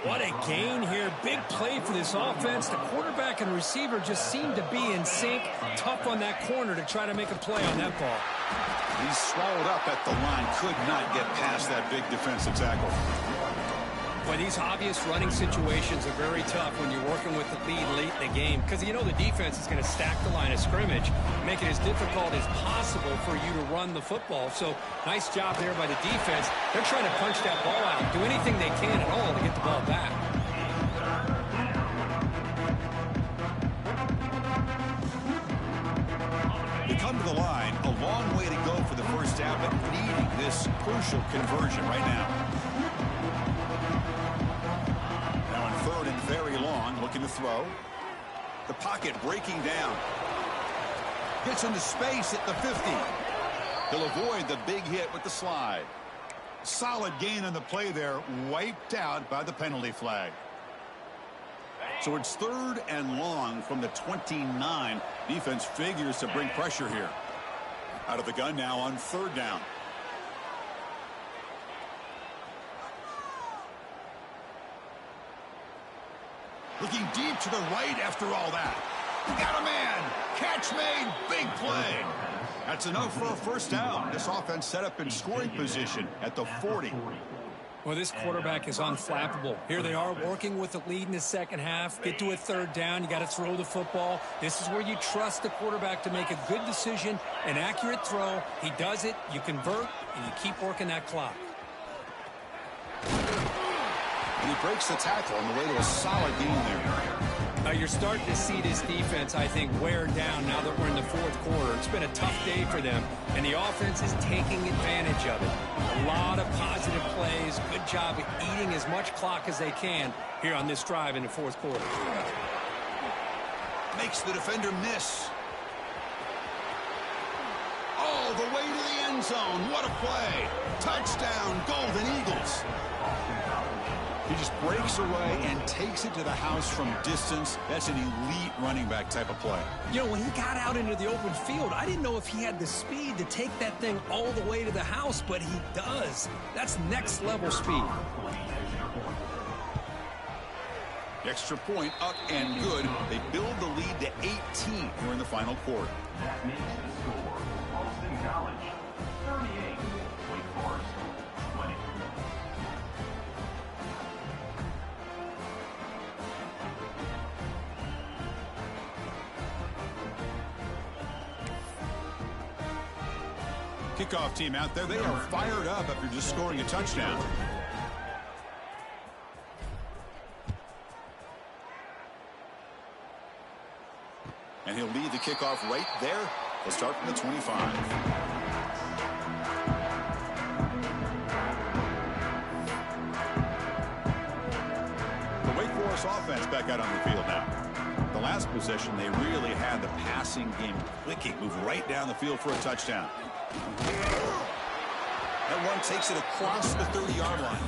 What a gain here. Big play for this offense. The quarterback and receiver just seem to be in sync. Tough on that corner to try to make a play on that ball. He's swallowed up at the line. Could not get past that big defensive tackle. Boy, these obvious running situations are very tough when you're working with the lead late in the game because you know the defense is going to stack the line of scrimmage, make it as difficult as possible for you to run the football. So nice job there by the defense. They're trying to punch that ball out, do anything they can at all to get the ball back. They come to the line, a long way to go for the first down, but needing this crucial conversion right now. Now on 3rd and very long, looking to throw. The pocket breaking down. Gets into space at the 50. He'll avoid the big hit with the slide. Solid gain on the play there, wiped out by the penalty flag. So it's 3rd and long from the 29. Defense figures to bring pressure here. Out of the gun now on 3rd down. Looking deep to the right after all that. Got a man. Catch made. Big play. That's enough for a first down. This offense set up in scoring position at the 40. Well, this quarterback is unflappable. Here they are working with the lead in the second half. Get to a 3rd down. You got to throw the football. This is where you trust the quarterback to make a good decision, an accurate throw. He does it. You convert, and you keep working that clock. And he breaks the tackle on the way to a solid gain there. You're starting to see this defense, I think, wear down now that we're in the 4th quarter. It's been a tough day for them, and the offense is taking advantage of it. A lot of positive plays. Good job of eating as much clock as they can here on this drive in the 4th quarter. Makes the defender miss. All the way to the end zone. What a play. Touchdown, Golden Eagles. He just breaks away and takes it to the house from distance. That's an elite running back type of play. You know, when he got out into the open field, I didn't know if he had the speed to take that thing all the way to the house, but he does. That's next level speed. The extra point up and good. They build the lead to 18 here in the final quarter. That makes the score Boston College 38, Wake Forest 20. Kickoff team out there. They are fired up after just scoring a touchdown. And he'll lead the kickoff right there. He'll start from the 25. The Wake Forest offense back out on the field now. The last possession, they really had the passing game clicking. Move right down the field for a touchdown. That one takes it across the 30-yard line.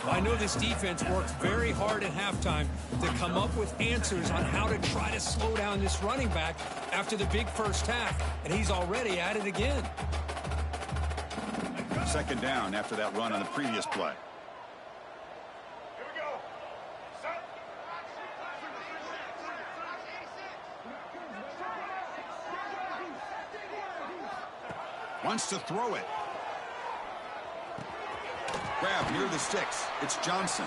I know this defense worked very hard at halftime to come up with answers on how to try to slow down this running back after the big first half, and he's already at it again. 2nd down after that run on the previous play. Here we go. Set. Wants to throw it. Grab near the sticks. It's Johnson.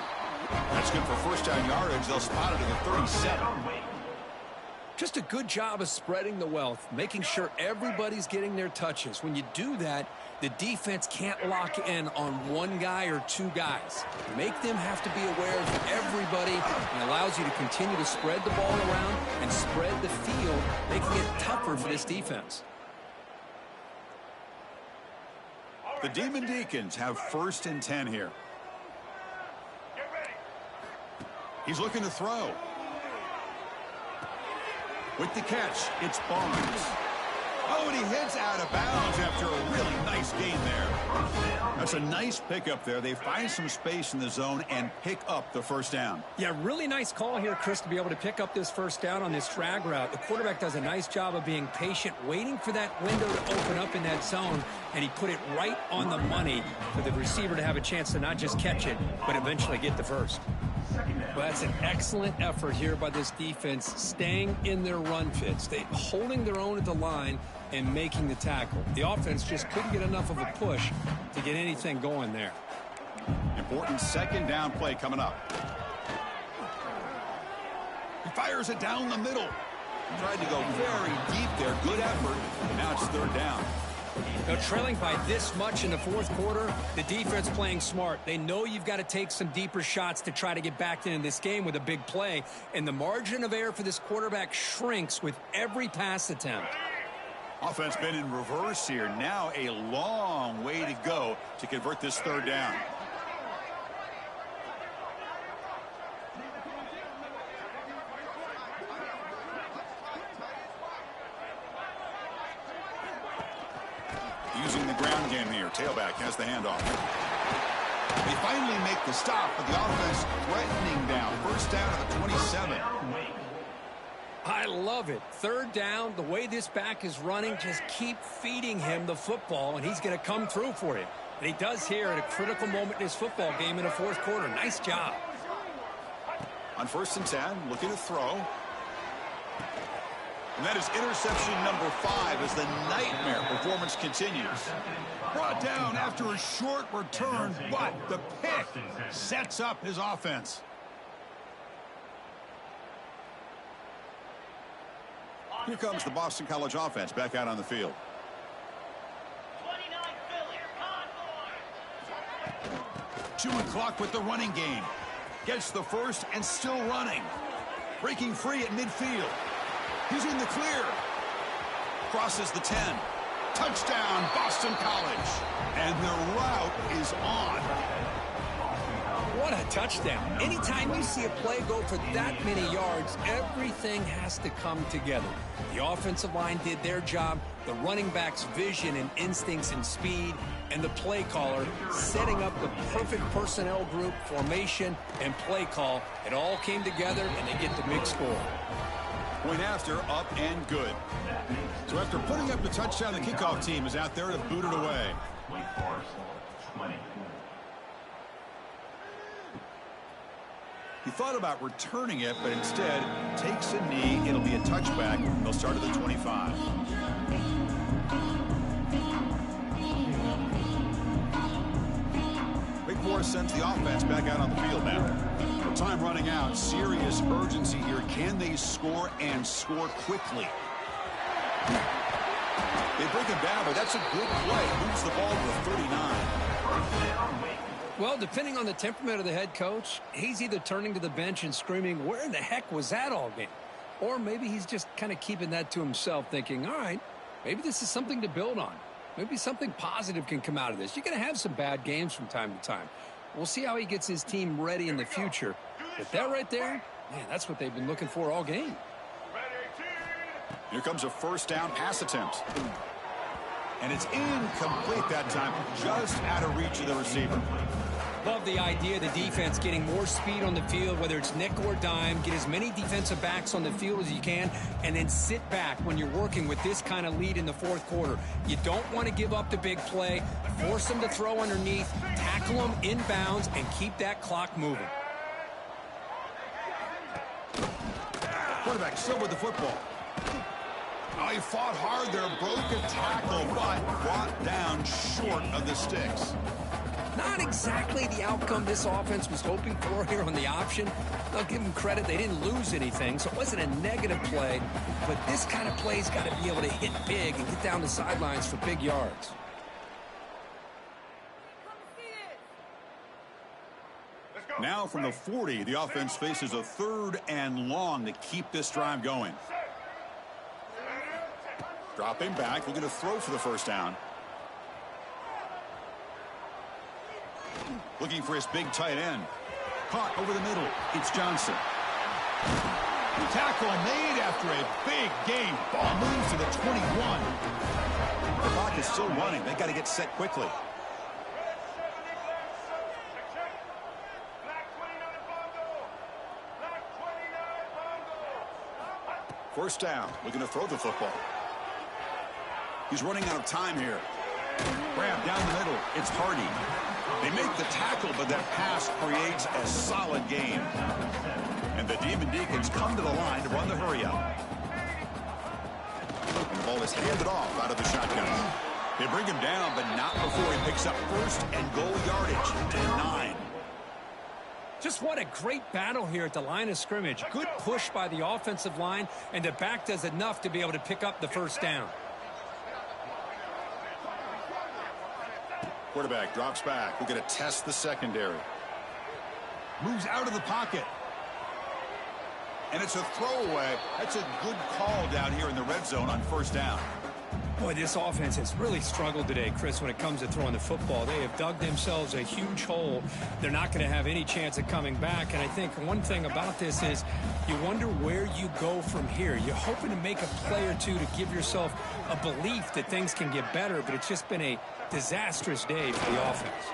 That's good for first down yardage. They'll spot it at the 37. Just a good job of spreading the wealth, making sure everybody's getting their touches. When you do that, the defense can't lock in on one guy or two guys. Make them have to be aware of everybody, and allows you to continue to spread the ball around and spread the field, making it tougher for this defense. The Demon Deacons have 1st and 10 here. Get ready. He's looking to throw. With the catch, it's Barnes. Oh, and he hits out of bounds after a really nice gain there. That's a nice pickup there. They find some space in the zone and pick up the first down. Yeah, really nice call here, Chris, to be able to pick up this first down on this drag route. The quarterback does a nice job of being patient, waiting for that window to open up in that zone, and he put it right on the money for the receiver to have a chance to not just catch it, but eventually get the first. Well, that's an excellent effort here by this defense, staying in their run fits. They holding their own at the line and making the tackle. The offense just couldn't get enough of a push to get anything going there. Important 2nd down play coming up. He fires it down the middle. Tried to go very deep there. Good effort. Now it's 3rd down. Now, trailing by this much in the 4th quarter, the defense playing smart. They know you've got to take some deeper shots to try to get back into this game with a big play. And the margin of error for this quarterback shrinks with every pass attempt. Offense been in reverse here. Now a long way to go to convert this 3rd down. using the ground game here. Tailback has the handoff. They finally make the stop, but the offense threatening down. First down at the 27. I love it. Third down, the way this back is running, just keep feeding him the football, and he's going to come through for you. And he does here at a critical moment in his football game in the fourth quarter. Nice job. On 1st and 10, looking to throw. And that is interception number 5 as the nightmare performance continues. Brought down after a short return, but the pick sets up his offense. Here comes the Boston College offense back out on the field. Chewing clock with the running game. Gets the first and still running. Breaking free at midfield. He's in the clear. Crosses the 10. Touchdown, Boston College. And their route is on. What a touchdown. Anytime you see a play go for that many yards, everything has to come together. The offensive line did their job, the running back's vision and instincts and speed, and the play caller setting up the perfect personnel group, formation, and play call. It all came together, and they get the big score. Point after, up and good. So after putting up the touchdown, the kickoff team is out there to boot it away. Wake Forest, 20. He thought about returning it, but instead takes a knee. It'll be a touchback. They'll start at the 25. Wake Forest sends the offense back out on the field now. With time running out, serious urgency here. Can they score and score quickly? They bring him down, but that's a good play. Moves the ball to 39. Well, depending on the temperament of the head coach, he's either turning to the bench and screaming, where in the heck was that all game? Or maybe he's just kind of keeping that to himself, thinking, all right, maybe this is something to build on. Maybe something positive can come out of this. You're going to have some bad games from time to time. We'll see how he gets his team ready in the future. But that right there, man, that's what they've been looking for all game. Here comes a first down pass attempt. And it's incomplete that time, just out of reach of the receiver. Love the idea of the defense getting more speed on the field, whether it's nickel or dime. Get as many defensive backs on the field as you can, and then sit back when you're working with this kind of lead in the fourth quarter. You don't want to give up the big play. Force them to throw underneath, tackle them inbounds, and keep that clock moving. Quarterback still with the football. Oh, he fought hard there, broke a tackle, but brought down short of the sticks. Not exactly the outcome this offense was hoping for here on the option. I'll give them credit. They didn't lose anything, so it wasn't a negative play. But this kind of play's got to be able to hit big and get down the sidelines for big yards. Now from the 40, the offense faces a 3rd and long to keep this drive going. Dropping back, looking to throw for the first down. Looking for his big tight end. Caught over the middle. It's Johnson. Tackle made after a big game. Ball moves to the 21. The clock is still running. They got to get set quickly. First down. Looking to throw the football. He's running out of time here. Grab down the middle. It's Hardy. They make the tackle, but that pass creates a solid game. And the Demon Deacons come to the line to run the hurry-up. And the ball is handed off out of the shotgun. They bring him down, but not before he picks up first and goal yardage to the 9. Just what a great battle here at the line of scrimmage. Good push by the offensive line, and the back does enough to be able to pick up the first down. Quarterback drops back. We're going to test the secondary. Moves out of the pocket. And it's a throwaway. That's a good call down here in the red zone on first down. Boy, this offense has really struggled today, Chris, when it comes to throwing the football. They have dug themselves a huge hole. They're not going to have any chance of coming back. And I think one thing about this is you wonder where you go from here. You're hoping to make a play or two to give yourself a belief that things can get better, but it's just been a disastrous day for the offense.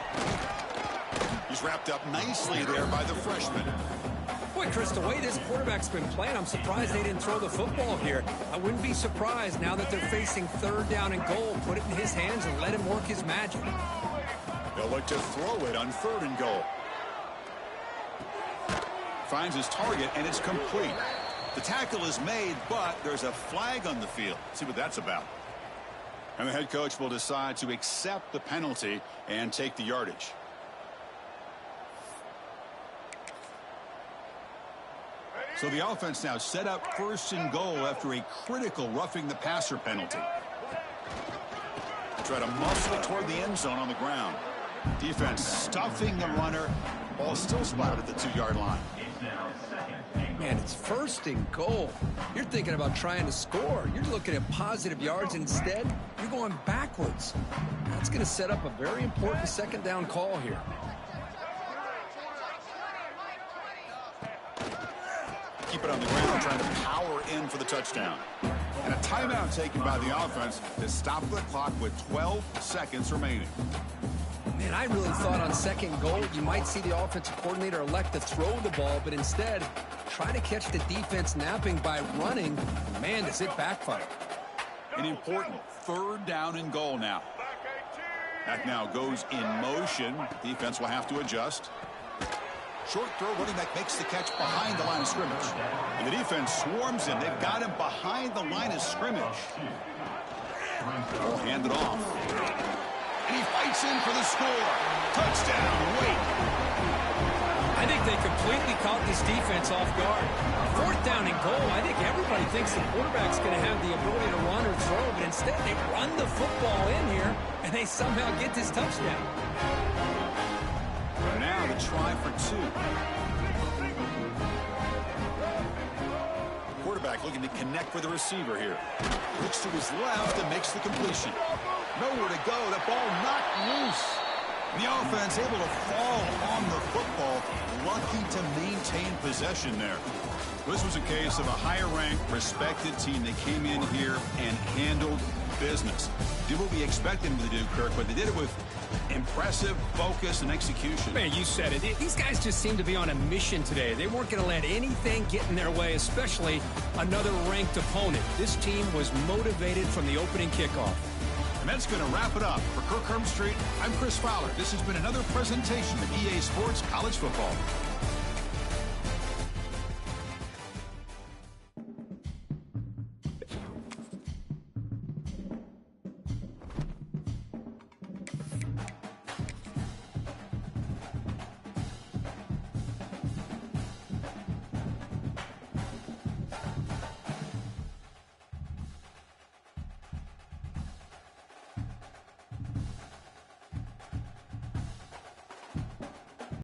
He's wrapped up nicely there by the freshman. Boy, Chris, the way this quarterback's been playing, I'm surprised they didn't throw the football here. I wouldn't be surprised now that they're facing 3rd down and goal. Put it in his hands and let him work his magic. They'll look to throw it on 3rd and goal. Finds his target, and it's complete. The tackle is made, but there's a flag on the field. Let's see what that's about. And the head coach will decide to accept the penalty and take the yardage. So the offense now set up 1st and goal after a critical roughing the passer penalty. Try to muscle it toward the end zone on the ground. Defense stuffing the runner. Ball still spotted at the 2-yard line. Man, it's 1st and goal. You're thinking about trying to score. You're looking at positive yards. Instead, you're going backwards. That's going to set up a very important 2nd down call here. Keep it on the ground, trying to power in for the touchdown. And a timeout taken by the offense to stop the clock with 12 seconds remaining. Man, I really thought on 2nd goal you might see the offensive coordinator elect to throw the ball, but instead try to catch the defense napping by running. Man, does it backfire. An important 3rd down and goal now. That now goes in motion. Defense will have to adjust. Short throw, running back makes the catch behind the line of scrimmage. And the defense swarms in. They've got him behind the line of scrimmage. They'll hand it off. And he fights in for the score. Touchdown, Wait. I think they completely caught this defense off guard. 4th down and goal. I think everybody thinks the quarterback's going to have the ability to run or throw, but instead they run the football in here, and they somehow get this touchdown. Now the try for 2. Quarterback looking to connect with the receiver here. Looks to his left and makes the completion. Nowhere to go. That ball knocked loose. The offense able to fall on the football. Lucky to maintain possession there. This was a case of a higher-ranked, respected team. They came in here and handled business. Did what we expected them to do, Kirk, but they did it with impressive focus and execution. Man, you said it. These guys just seem to be on a mission today. They weren't going to let anything get in their way, especially another ranked opponent. This team was motivated from the opening kickoff. And that's going to wrap it up. For Kirk Hermstreet, I'm Chris Fowler. This has been another presentation of EA Sports College Football.